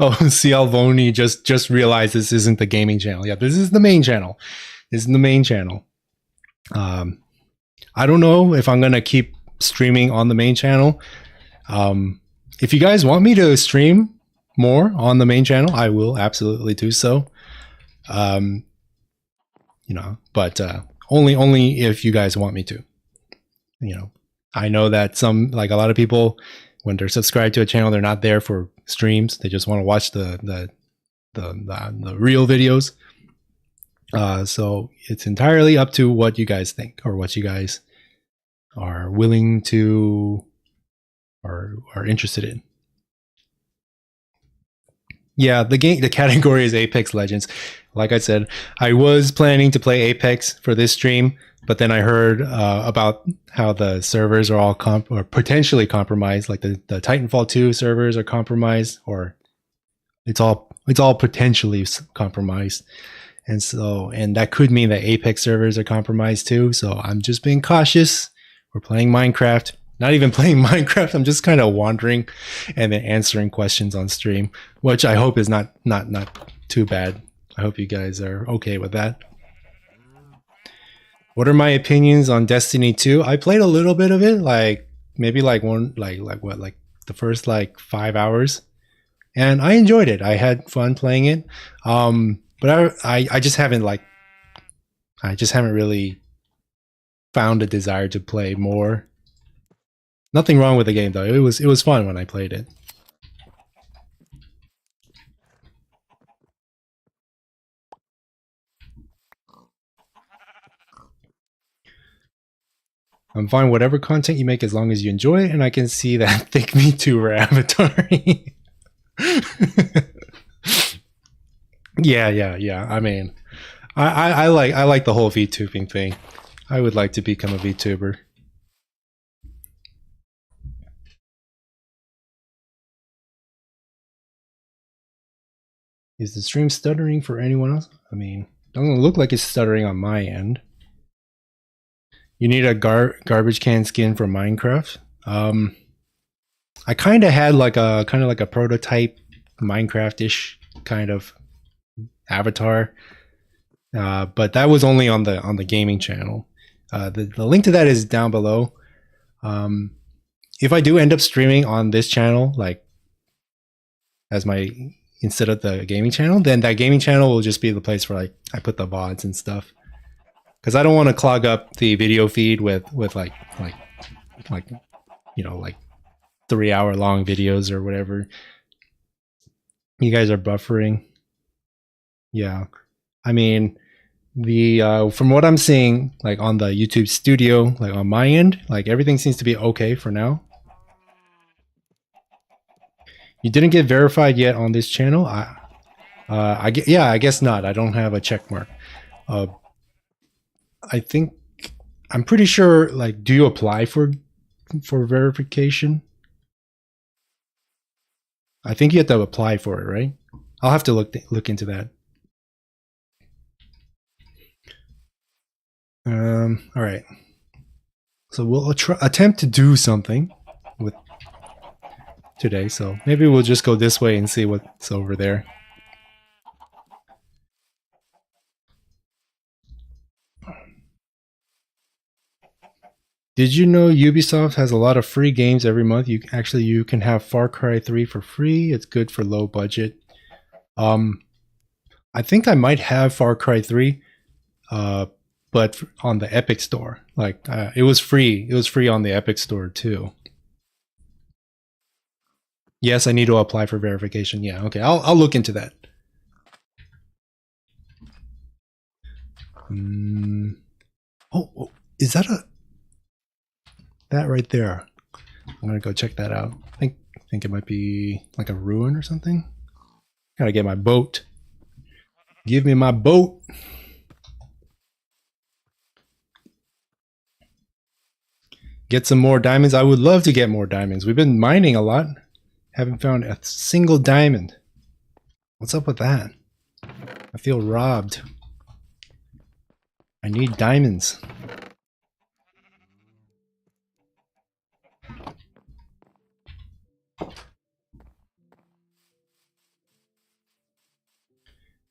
Oh, Cialvoni just realized this isn't the gaming channel. Yeah, this is the main channel. This is the main channel. I don't know if I'm gonna keep streaming on the main channel. If you guys want me to stream more on the main channel, I will absolutely do so. But only if you guys want me to. I know that like a lot of people, when they're subscribed to a channel, they're not there for streams. They just want to watch the real videos. So it's entirely up to what you guys think or what you guys are willing to or are interested in. Yeah, the category is Apex Legends. Like I said, I was planning to play Apex for this stream, but then I heard about how the servers are all potentially compromised. Like the Titanfall 2 servers are compromised, or it's all potentially compromised. And that could mean that Apex servers are compromised too. So I'm just being cautious. We're playing Minecraft. Not even playing Minecraft. I'm just kind of wandering and then answering questions on stream, which I hope is not too bad. I hope you guys are okay with that. What are my opinions on Destiny 2? I played a little bit of it, like maybe like the first like 5 hours, and I enjoyed it. I had fun playing it. But I just haven't really found a desire to play more. Nothing wrong with the game though. It was fun when I played it. I'm fine whatever content you make as long as you enjoy it, and I can see that thick VTuber avatar. Yeah. I mean, I like the whole VTubing thing. I would like to become a VTuber. Is the stream stuttering for anyone else? I mean, doesn't look like it's stuttering on my end. You need a garbage can skin for Minecraft. I kind of had like a prototype Minecraft-ish kind of avatar, but that was only on the gaming channel. The link to that is down below. If I do end up streaming on this channel, like as my instead of the gaming channel, then that gaming channel will just be the place where like I put the VODs and stuff. Because I don't want to clog up the video feed with like 3-hour long videos or whatever. You guys are buffering. Yeah, I mean the from what I'm seeing, like on the YouTube studio, like on my end, like everything seems to be okay for now. You didn't get verified yet on this channel. I guess not. I don't have a check mark. I'm pretty sure. Like, do you apply for verification? I think you have to apply for it, right? I'll have to look into that. All right. So we'll attempt to do something with today. So maybe we'll just go this way and see what's over there. Did you know Ubisoft has a lot of free games every month? You can have Far Cry 3 for free. It's good for low budget. I think I might have Far Cry 3, but on the Epic Store. Like it was free. It was free on the Epic Store too. Yes, I need to apply for verification. Yeah, okay. I'll look into that. Oh, is that that right there? I'm gonna go check that out. I think it might be like a ruin or something. Gotta get my boat. Give me my boat. Get some more diamonds. I would love to get more diamonds. We've been mining a lot. Haven't found a single diamond. What's up with that? I feel robbed. I need diamonds.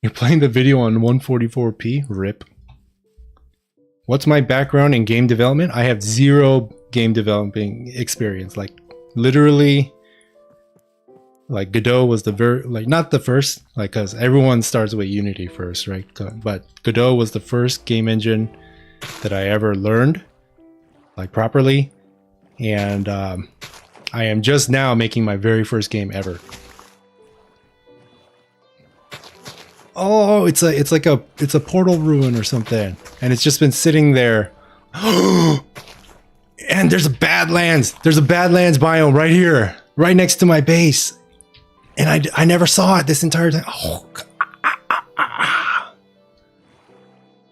You're playing the video on 144p? RIP. What's my background in game development? I have 0 game developing experience. Like, literally, like, Godot was the not the first, like, because everyone starts with Unity first, right? But Godot was the first game engine that I ever learned, like, properly. And I am just now making my very first game ever. Oh, it's a portal ruin or something, and it's just been sitting there. And there's a Badlands. There's a Badlands biome right here, right next to my base, and I never saw it this entire time. Oh,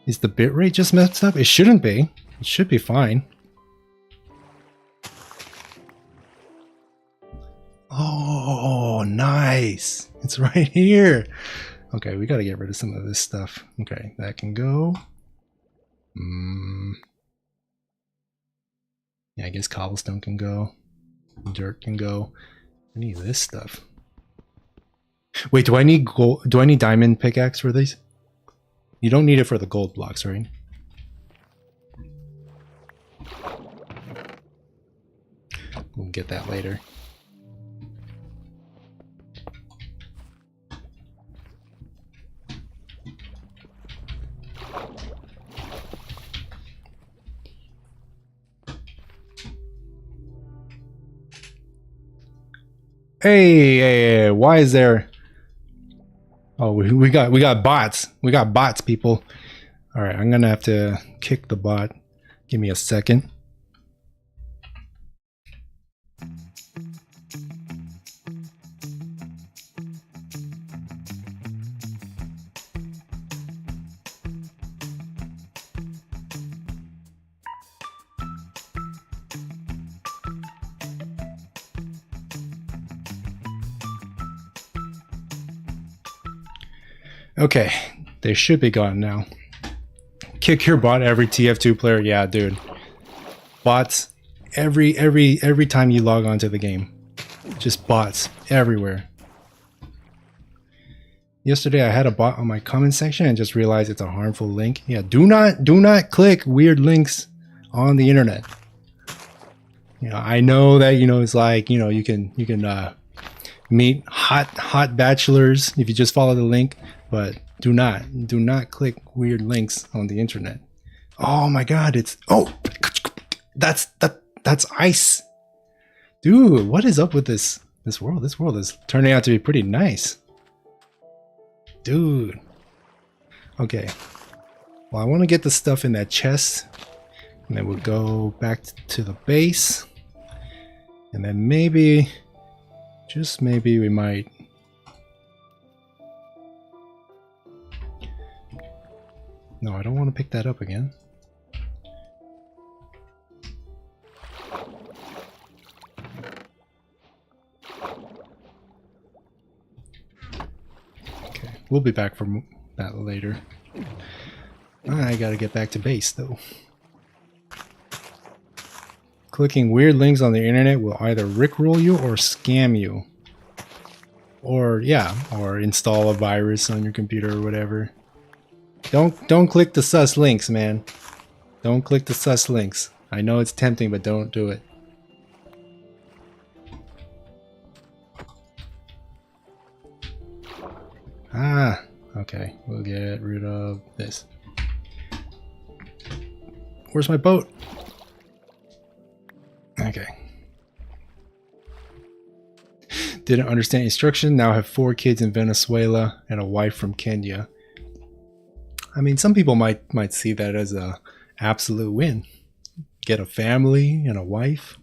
is the bitrate just messed up? It shouldn't be. It should be fine. Oh, nice. It's right here. Okay, we gotta get rid of some of this stuff. Okay, that can go. Yeah, I guess cobblestone can go. Dirt can go. I need this stuff. Wait, do I need gold? Do I need diamond pickaxe for these? You don't need it for the gold blocks, right? We'll get that later. Hey, why is there? Oh, we got bots. We got bots, people. All right, I'm gonna have to kick the bot. Give me a second. Okay, they should be gone now. Kick your bot every TF2 player. Yeah, dude. Bots every time you log onto the game. Just bots everywhere. Yesterday I had a bot on my comment section and just realized it's a harmful link. Yeah, do not click weird links on the internet. You know, I know that, you know, it's like, you know, you can meet hot bachelors if you just follow the link. But do not click weird links on the internet. Oh my god, that's ice. Dude, what is up with this world? This world is turning out to be pretty nice. Dude. Okay. Well, I want to get the stuff in that chest. And then we'll go back to the base. And then maybe, just maybe, we might... No, I don't want to pick that up again. Okay, we'll be back from that later. I gotta get back to base though. Clicking weird links on the internet will either rickroll you or scam you. Or, yeah, or install a virus on your computer or whatever. Don't click the sus links, man. Don't click the sus links. I know it's tempting, but don't do it. Ah, okay. We'll get rid of this. Where's my boat? Okay. Didn't understand instruction. Now have 4 kids in Venezuela and a wife from Kenya. I mean, some people might see that as a absolute win. Get a family and a wife.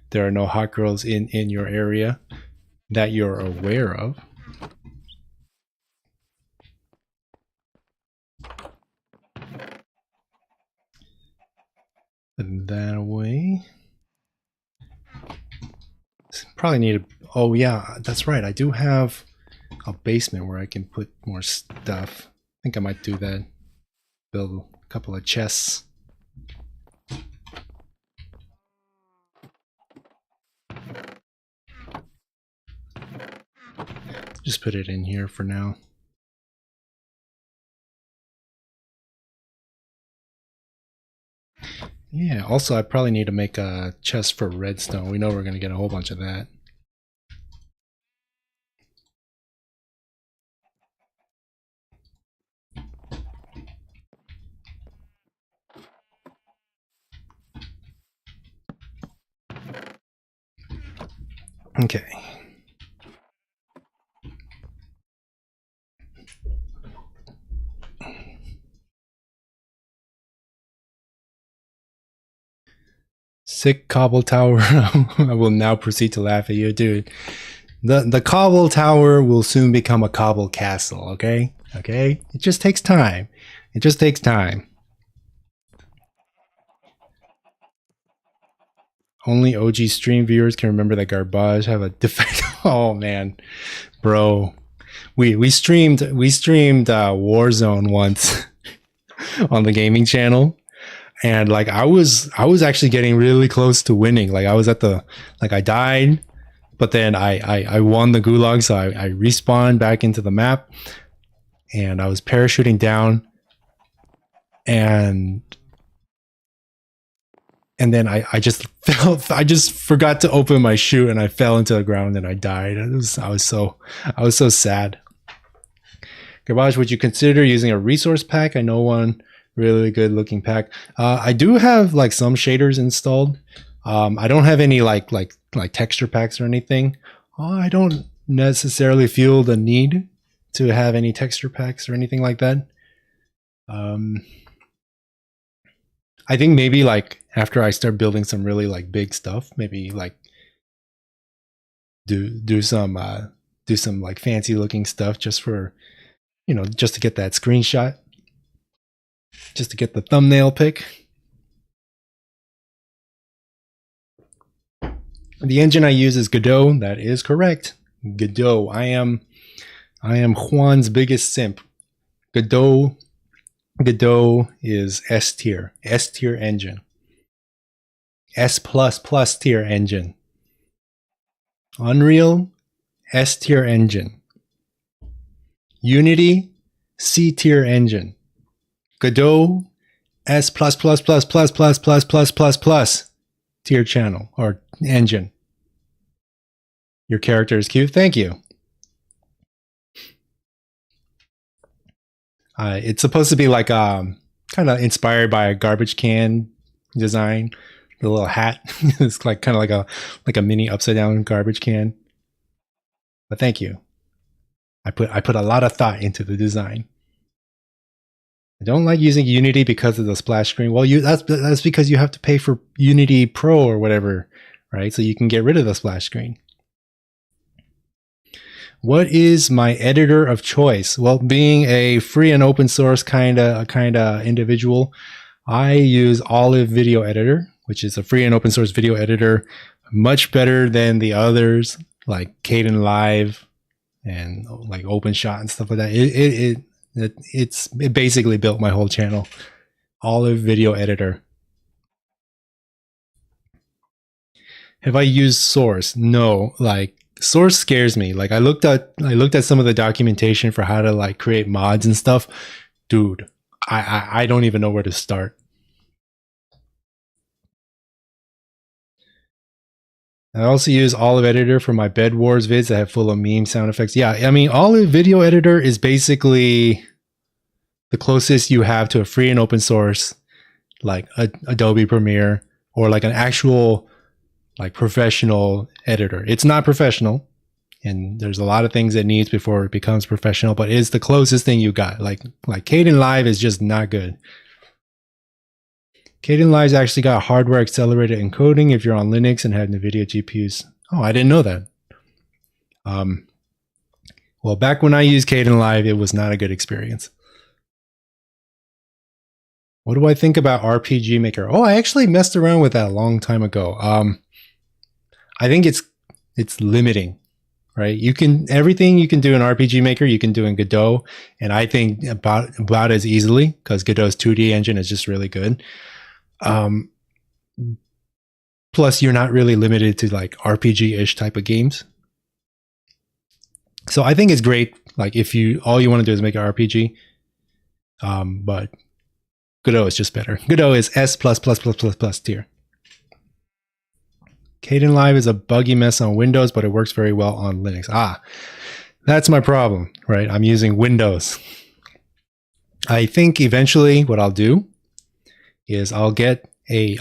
There are no hot girls in your area that you're aware of. And that way. Probably need a... Oh yeah, that's right. I do have a basement where I can put more stuff. I think I might do that. Build a couple of chests. just put it in here for now. Yeah, also I probably need to make a chest for redstone. We know we're going to get a whole bunch of that. Okay. Sick cobble tower. I will now proceed to laugh at you, dude. The cobble tower will soon become a cobble castle, okay? Okay? It just takes time. It just takes time. Only OG stream viewers can remember that Garbage have a defect. Oh man. Bro. We streamed Warzone once on the gaming channel. And like I was actually getting really close to winning. Like I was at the I died, but then I won the gulag, so I respawned back into the map, and I was parachuting down, and then I just forgot to open my chute, and I fell into the ground and I died. I was so sad. Garbage, would you consider using a resource pack? I know one really good looking pack. I do have like some shaders installed. I don't have any like texture packs or anything. I don't necessarily feel the need to have any texture packs or anything like that. I think maybe like after I start building some really like big stuff, maybe like do some like fancy looking stuff just for, just to get that screenshot, just to get the thumbnail pic. The engine I use is Godot. That is correct. Godot. I am Juan's biggest simp. Godot is S tier engine. S++ tier engine. Unreal S tier engine. Unity C tier engine. Godot S++++++++ tier channel or engine. Your character is cute. Thank you. It's supposed to be like kind of inspired by a garbage can design. The little hat. It's like kind of like a mini upside down garbage can. But thank you. I put a lot of thought into the design. I don't like using Unity because of the splash screen. Well, that's because you have to pay for Unity Pro or whatever, right? So you can get rid of the splash screen. What is my editor of choice? Well, being a free and open source kind of individual, I use Olive Video Editor, which is a free and open source video editor, much better than the others like Kdenlive and like OpenShot and stuff like that. It basically built my whole channel. Olive Video Editor. Have I used Source? No, like Source scares me. Like I looked at some of the documentation for how to like create mods and stuff. Dude, I don't even know where to start. I also use Olive Editor for my Bed Wars vids that have full of meme sound effects. Yeah, I mean, Olive Video Editor is basically the closest you have to a free and open source, like Adobe Premiere or like an actual like professional editor. It's not professional, and there's a lot of things it needs before it becomes professional, but it's the closest thing you got. Like Kdenlive is just not good. Kdenlive's actually got hardware accelerated encoding if you're on Linux and have NVIDIA GPUs. Oh, I didn't know that. Well, back when I used Kdenlive, it was not a good experience. What do I think about RPG Maker? Oh, I actually messed around with that a long time ago. I think it's limiting, right? Everything you can do in RPG Maker, you can do in Godot, and I think about as easily because Godot's 2D engine is just really good. Plus, you're not really limited to like RPG-ish type of games. So I think it's great. Like if you all you want to do is make an RPG, but Godot is just better. Godot is S plus plus plus plus plus tier. Kdenlive is a buggy mess on Windows, but it works very well on Linux. Ah, that's my problem, right? I'm using Windows. I think eventually what I'll do is I'll build a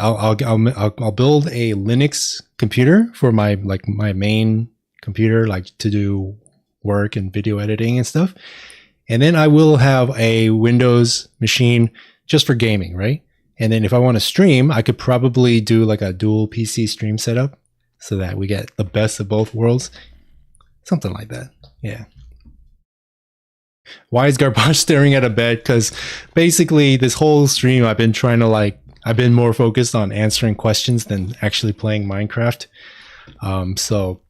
Linux computer for my main computer, like to do work and video editing and stuff. And then I will have a Windows machine just for gaming, right? And then if I want to stream, I could probably do like a dual PC stream setup so that we get the best of both worlds. Something like that. Yeah. Why is Garbage staring at a bed? Because basically this whole stream I've been trying to I've been more focused on answering questions than actually playing Minecraft. So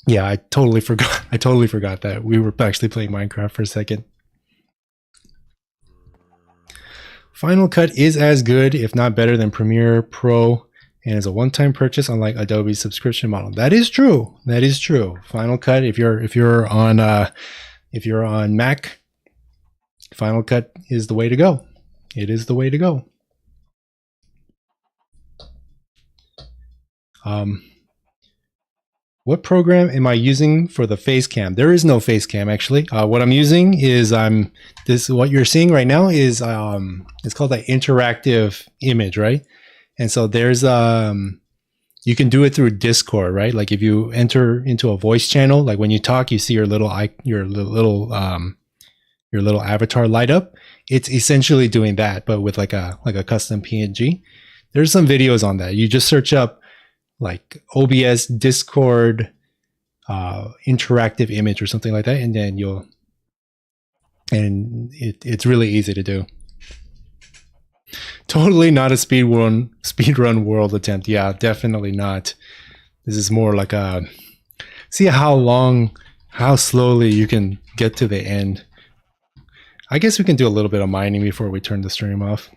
yeah, I totally forgot that we were actually playing Minecraft for a second. Final Cut is as good, if not better, than Premiere Pro, and is a one-time purchase, unlike Adobe's subscription model. That is true. That is true. Final Cut, if you're on Mac, Final Cut is the way to go. It is the way to go. What program am I using for the face cam? There is no face cam actually. What I'm using is what you're seeing right now is it's called an interactive image, right? And so there's you can do it through Discord, right? Like if you enter into a voice channel, like when you talk, you see your little avatar light up. It's essentially doing that, but with like a custom PNG. There's some videos on that. You just search up like OBS Discord interactive image or something like that, and then it's really easy to do. Totally not a speedrun world attempt. Yeah, definitely not. This is more like see how slowly you can get to the end. I guess we can do a little bit of mining before we turn the stream off.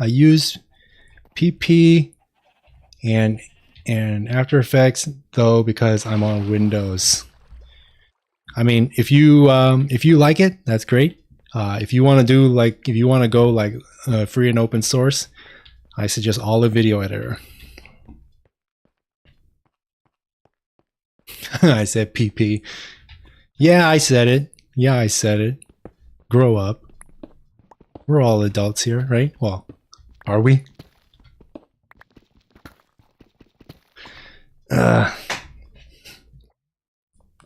I use PP and After Effects though because I'm on Windows. I mean, if you like it, that's great. If you want to go free and open source, I suggest Olive Video Editor. I said PP. Yeah, I said it. Grow up. We're all adults here, right? Well, are we?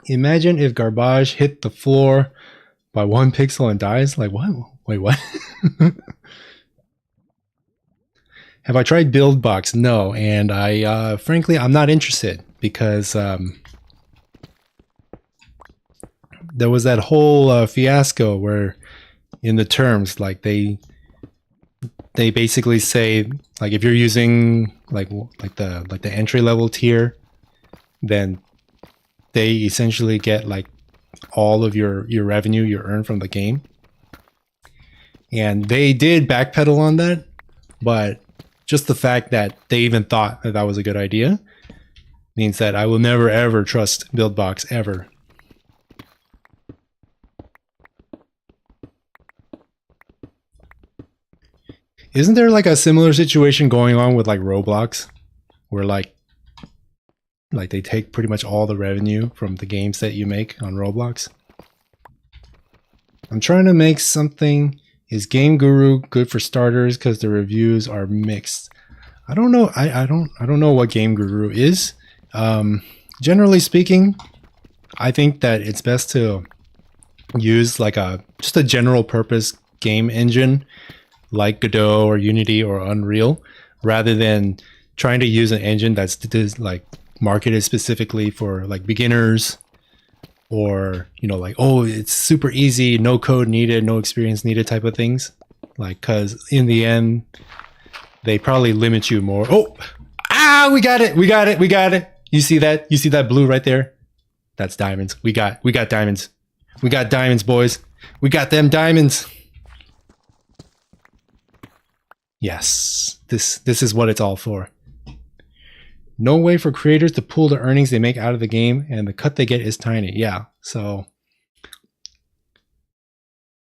Imagine if Garbage hit the floor by 1 pixel and dies. Like what? Wait, what? Have I tried BuildBox? No, and I frankly I'm not interested because there was that whole fiasco where in the terms like they basically say like if you're using like the entry level tier, then they essentially get like all of your revenue you earn from the game. And they did backpedal on that, but just the fact that they even thought that was a good idea means that I will never ever trust BuildBox ever. Isn't there like a similar situation going on with like Roblox, where like they take pretty much all the revenue from the games that you make on Roblox? I'm trying to make something. Is Game Guru good for starters? Because the reviews are mixed. I don't know. I don't know what Game Guru is. Generally speaking, I think that it's best to use like just a general purpose game engine like Godot or Unity or Unreal, rather than trying to use an engine that's like marketed specifically for like beginners, or like, oh, it's super easy, no code needed, no experience needed type of things. Like, because in the end they probably limit you more. We got it. You see that blue right there? That's diamonds. We got diamonds. We got diamonds, boys. We got them diamonds. Yes, this is what it's all for. No way for creators to pull the earnings they make out of the game, and the cut they get is tiny. Yeah, so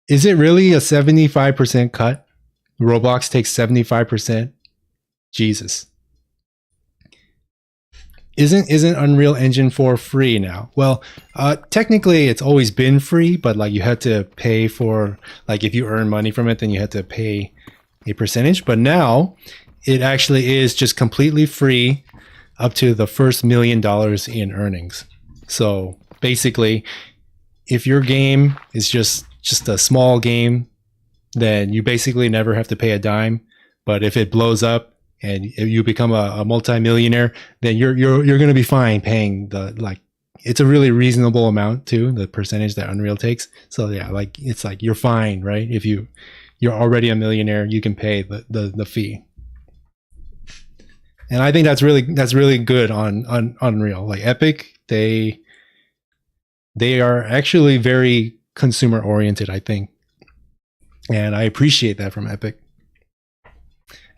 is it really a 75% cut? Roblox takes 75%? Jesus. Isn't Unreal Engine 4 free now? Well, technically it's always been free, but like you had to pay for, like if you earn money from it, then you had to pay a percentage. But now it actually is just completely free up to the first $1 million in earnings. So basically, if your game is just a small game, then you basically never have to pay a dime. But if it blows up and you become a multi-millionaire, then you're going to be fine paying it's a really reasonable amount too, the percentage that Unreal takes. So yeah, like it's like you're fine, right? If you're already a millionaire, you can pay the fee. And I think that's really good on Unreal. Like Epic, they are actually very consumer oriented, I think. And I appreciate that from Epic.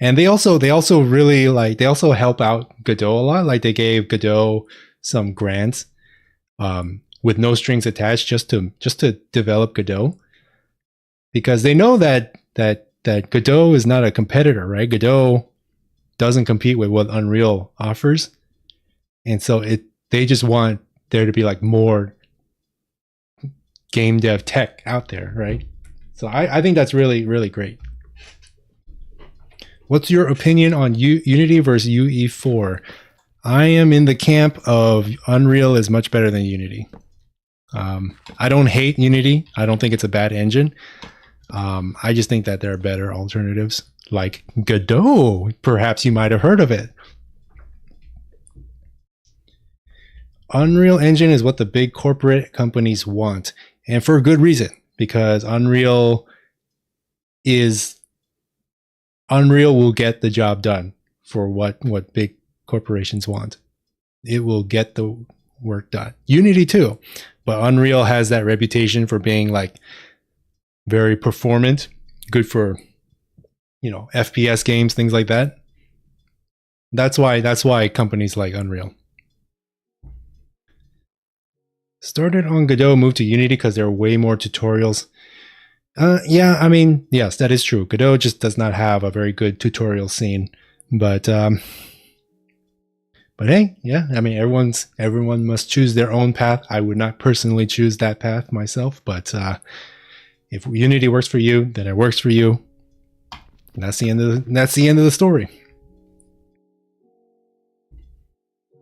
And they also really they also help out Godot a lot. Like they gave Godot some grants with no strings attached just to develop Godot, because they know that Godot is not a competitor, right? Godot doesn't compete with what Unreal offers, and so they just want there to be like more game dev tech out there, right? So I think that's really, really great. What's your opinion on Unity versus UE4? I am in the camp of Unreal is much better than Unity. I don't hate Unity. I don't think it's a bad engine. I just think that there are better alternatives, like Godot. Perhaps you might have heard of it. Unreal Engine is what the big corporate companies want, and for a good reason, because Unreal will get the job done for what big corporations want. It will get the work done. Unity too, but Unreal has that reputation for being like very performant, good for FPS games, things like that. That's why companies like Unreal. Started on Godot, moved to Unity because there are way more tutorials. Yeah, I mean, yes, that is true. Godot just does not have a very good tutorial scene, but hey, yeah, I mean, everyone must choose their own path. I would not personally choose that path myself, but if Unity works for you, then it works for you. And that's the end of the story.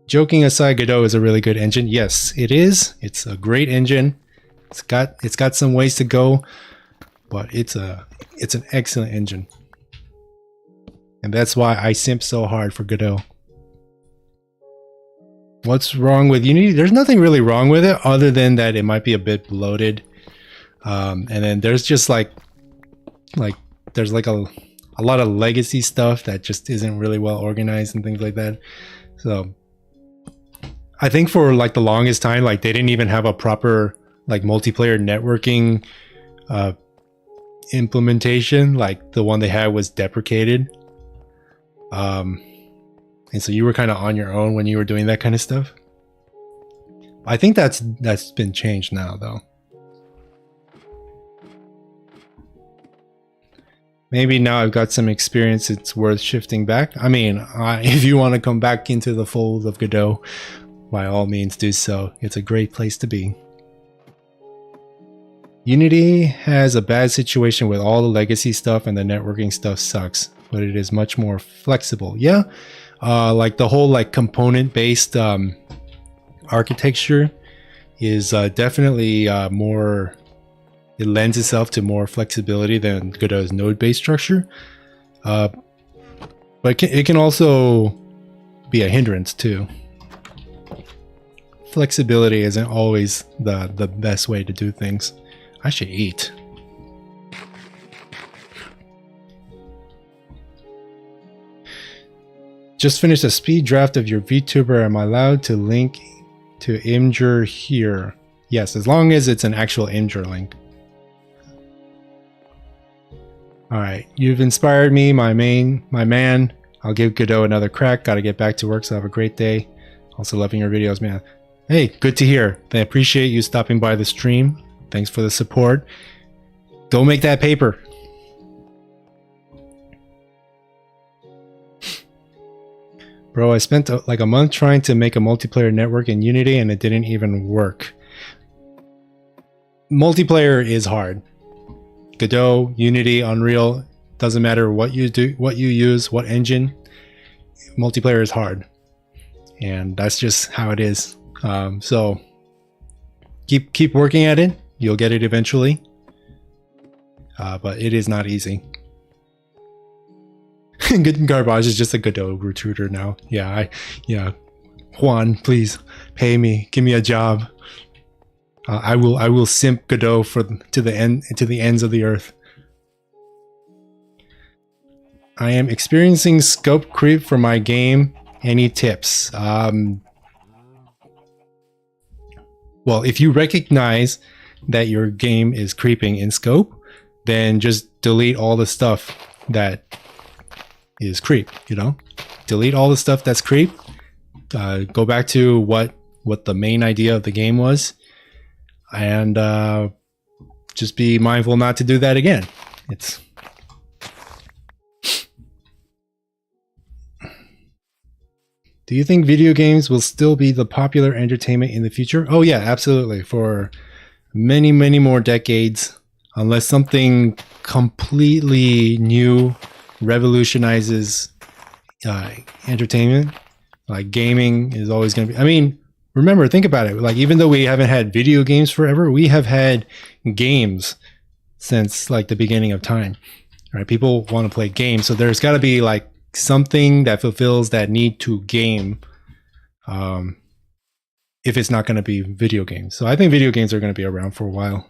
Joking aside, Godot is a really good engine. Yes, it is. It's a great engine. It's got some ways to go, but it's an excellent engine. And that's why I simp so hard for Godot. What's wrong with Unity? There's nothing really wrong with it other than that it might be a bit bloated. And then there's just there's like a lot of legacy stuff that just isn't really well organized and things like that. So I think for like the longest time, like they didn't even have a proper like multiplayer networking implementation. Like the one they had was deprecated. And so you were kind of on your own when you were doing that kind of stuff. I think that's been changed now though. Maybe now I've got some experience, it's worth shifting back. I mean, if you want to come back into the fold of Godot, by all means do so. It's a great place to be. Unity has a bad situation with all the legacy stuff, and the networking stuff sucks, but it is much more flexible. Yeah, like the whole like component-based architecture is definitely more. It lends itself to more flexibility than Godot's node-based structure, but it can also be a hindrance too. Flexibility isn't always the best way to do things. I should eat. Just finished a speed draft of your VTuber. Am I allowed to link to Imgur here? Yes, as long as it's an actual Imgur link. Alright, you've inspired me, my man. I'll give Godot another crack. Gotta get back to work, so have a great day. Also loving your videos, man. Hey, good to hear. I appreciate you stopping by the stream. Thanks for the support. Go make that paper. Bro, I spent like a month trying to make a multiplayer network in Unity and it didn't even work. Multiplayer is hard. Godot, Unity, Unreal, doesn't matter what you do, what you use, what engine. Multiplayer is hard. And that's just how it is. So keep working at it. You'll get it eventually. But it is not easy. Good Garbage is just a Godot recruiter now. Yeah, Juan, please pay me. Give me a job. I will simp Godot to the ends of the earth. I am experiencing scope creep for my game. Any tips? Well, if you recognize that your game is creeping in scope, then just delete all the stuff that is creep, you know? Delete all the stuff that's creep. Go back to what the main idea of the game was, and just be mindful not to do that again. Do you think video games will still be the popular entertainment in the future? Oh yeah, absolutely. For many, many more decades, unless something completely new revolutionizes entertainment. Like gaming is always going to be, I mean, remember, think about it. Like, even though we haven't had video games forever, we have had games since like the beginning of time, right? People want to play games. So there's got to be like something that fulfills that need to game, if it's not going to be video games. So I think video games are going to be around for a while.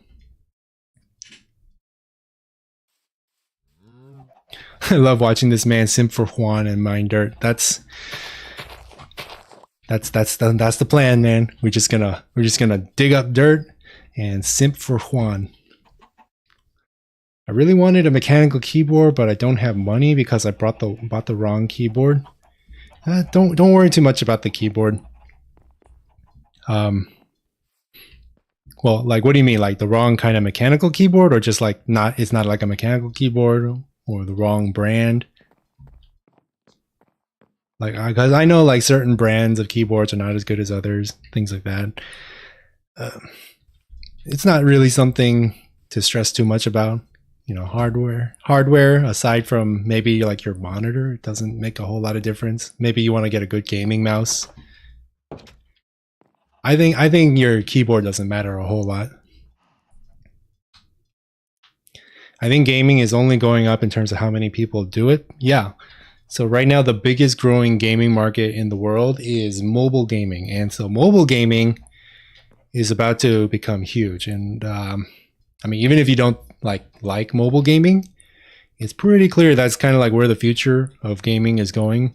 I love watching this man simp for Juan and mine dirt. That's the plan, man. We're just gonna dig up dirt and simp for Juan. I really wanted a mechanical keyboard, but I don't have money because I bought the wrong keyboard. Don't worry too much about the keyboard. Well, like, what do you mean? Like the wrong kind of mechanical keyboard, or just like it's not like a mechanical keyboard, or the wrong brand? Like, because I know like certain brands of keyboards are not as good as others, things like that. It's not really something to stress too much about. You know, hardware aside from maybe like your monitor, it doesn't make a whole lot of difference. Maybe you want to get a good gaming mouse. I think your keyboard doesn't matter a whole lot. I think gaming is only going up in terms of how many people do it. Yeah. So right now, the biggest growing gaming market in the world is mobile gaming. And so mobile gaming is about to become huge. And I mean, even if you don't like mobile gaming, it's pretty clear that's kind of like where the future of gaming is going.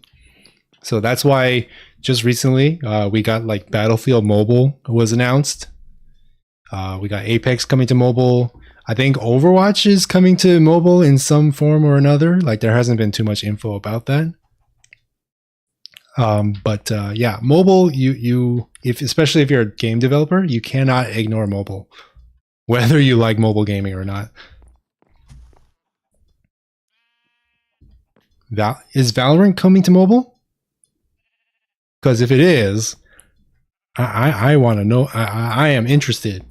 So that's why just recently we got like Battlefield Mobile was announced. We got Apex coming to mobile. I think Overwatch is coming to mobile in some form or another. Like, there hasn't been too much info about that. But yeah, mobile, especially if you're a game developer, you cannot ignore mobile, whether you like mobile gaming or not. Is Valorant coming to mobile? Because if it is, I want to know. I am interested.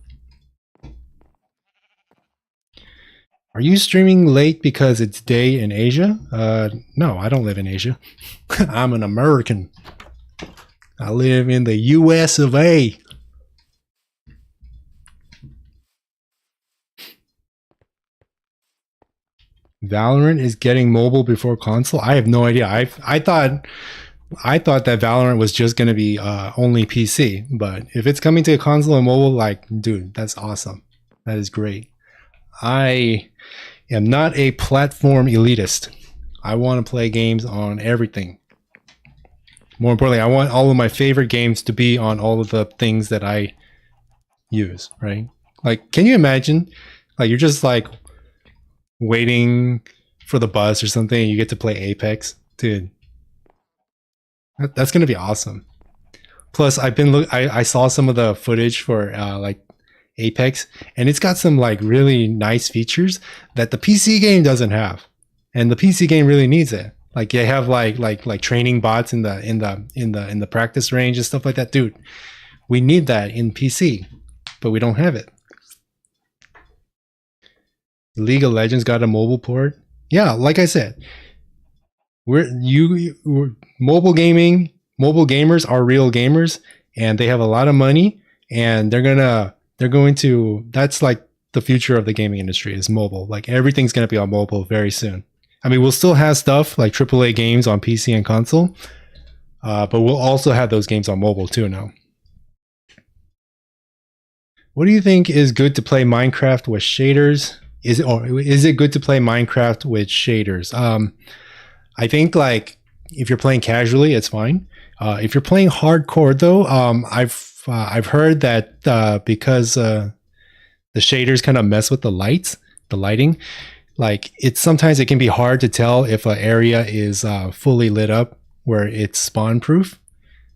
Are you streaming late because it's day in Asia? No, I don't live in Asia. I'm an American. I live in the US of A. Valorant is getting mobile before console? I have no idea. I thought that Valorant was just going to be only PC, but if it's coming to a console and mobile, like, dude, that's awesome. That is great. I am not a platform elitist. I want to play games on everything. More importantly, I want all of my favorite games to be on all of the things that I use, right? Like, can you imagine? Like, you're just like waiting for the bus or something and you get to play Apex. Dude, That's gonna be awesome. Plus, I saw some of the footage for like Apex, and it's got some like really nice features that the PC game doesn't have, and the PC game really needs it. Like they have like training bots in the practice range and stuff like that, dude. We need that in PC, but we don't have it. League of Legends got a mobile port. Yeah, like I said, we're mobile gaming. Mobile gamers are real gamers, and they have a lot of money, and they're going to. That's like the future of the gaming industry is mobile. Like everything's going to be on mobile very soon. I mean, we'll still have stuff like AAA games on PC and console, but we'll also have those games on mobile too now. What do you think is good to play Minecraft with shaders? Is it good to play Minecraft with shaders? I think like if you're playing casually, it's fine. If you're playing hardcore though, I've heard that because the shaders kind of mess with the lighting. Like sometimes it can be hard to tell if an area is fully lit up where it's spawn proof.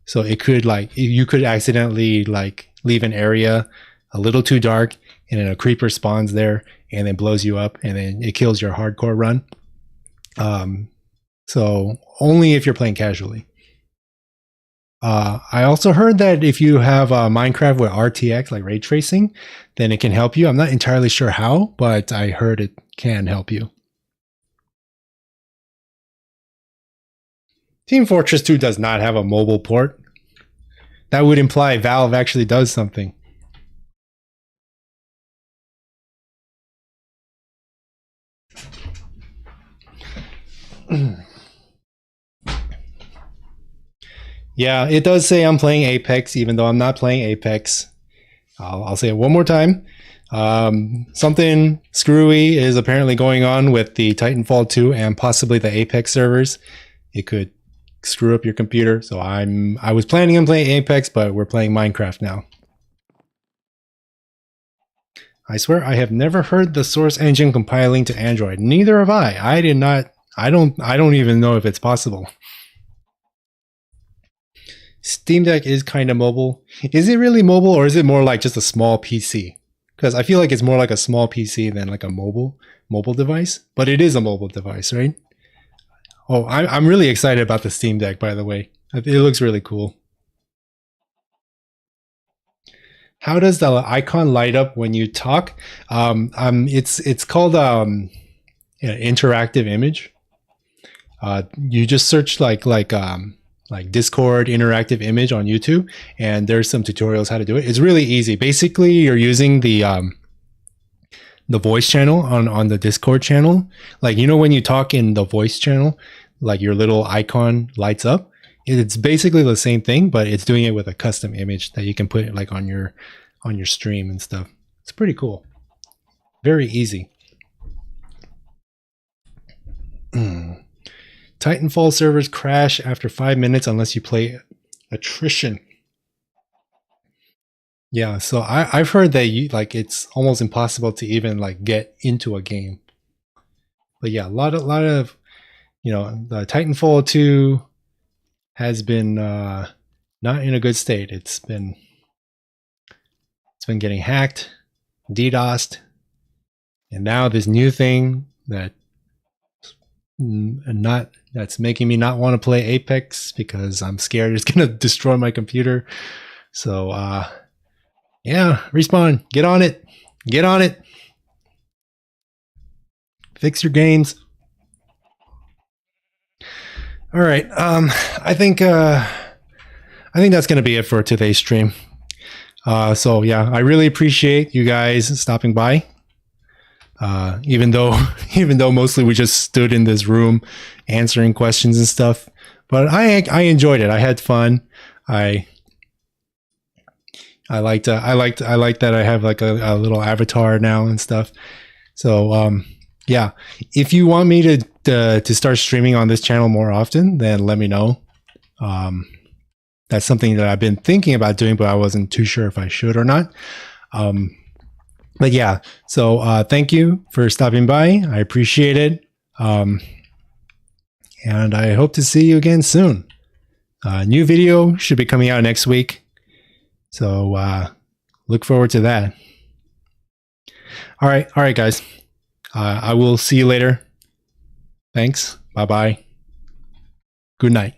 So it could like you could accidentally like leave an area a little too dark, and then a creeper spawns there and then blows you up, and then it kills your hardcore run. So only if you're playing casually. I also heard that if you have Minecraft with RTX, like ray tracing, then it can help you. I'm not entirely sure how, but I heard it can help you. Team Fortress 2 does not have a mobile port. That would imply Valve actually does something. Yeah, it does say I'm playing Apex, even though I'm not playing Apex. I'll say it one more time. Something screwy is apparently going on with the Titanfall 2 and possibly the Apex servers. It could screw up your computer. So I was planning on playing Apex, but we're playing Minecraft now. I swear I have never heard the Source Engine compiling to Android. Neither have I. I did not. I don't even know if it's possible. Steam Deck is kind of mobile. Is it really mobile, or is it more like just a small PC? Because I feel like it's more like a small PC than like a mobile device. But it is a mobile device, right? Oh, I'm really excited about the Steam Deck, by the way. It looks really cool. How does the icon light up when you talk? It's called interactive image. You just search like Discord interactive image on YouTube, and there's some tutorials how to do it. It's really easy. Basically, you're using the voice channel on the Discord channel. Like, you know, when you talk in the voice channel, like your little icon lights up. It's basically the same thing, but it's doing it with a custom image that you can put like on your stream and stuff. It's pretty cool. Very easy. Titanfall servers crash after 5 minutes unless you play attrition. Yeah, so I've heard that it's almost impossible to even like get into a game. But yeah, a lot of the Titanfall 2 has been not in a good state. It's been getting hacked, DDoSed, and now this new thing that's making me not want to play Apex because I'm scared it's gonna destroy my computer. So yeah, Respawn, get on it. Fix your games. All right. I think that's gonna be it for today's stream. So yeah, I really appreciate you guys stopping by. Even though mostly we just stood in this room answering questions and stuff, but I enjoyed it. I had fun. I liked that I have like a little avatar now and stuff. So yeah, if you want me to start streaming on this channel more often, then let me know. That's something that I've been thinking about doing, but I wasn't too sure if I should or not. But yeah, so thank you for stopping by. I appreciate it. And I hope to see you again soon. New video should be coming out next week. So look forward to that. All right, guys. I will see you later. Thanks. Bye-bye. Good night.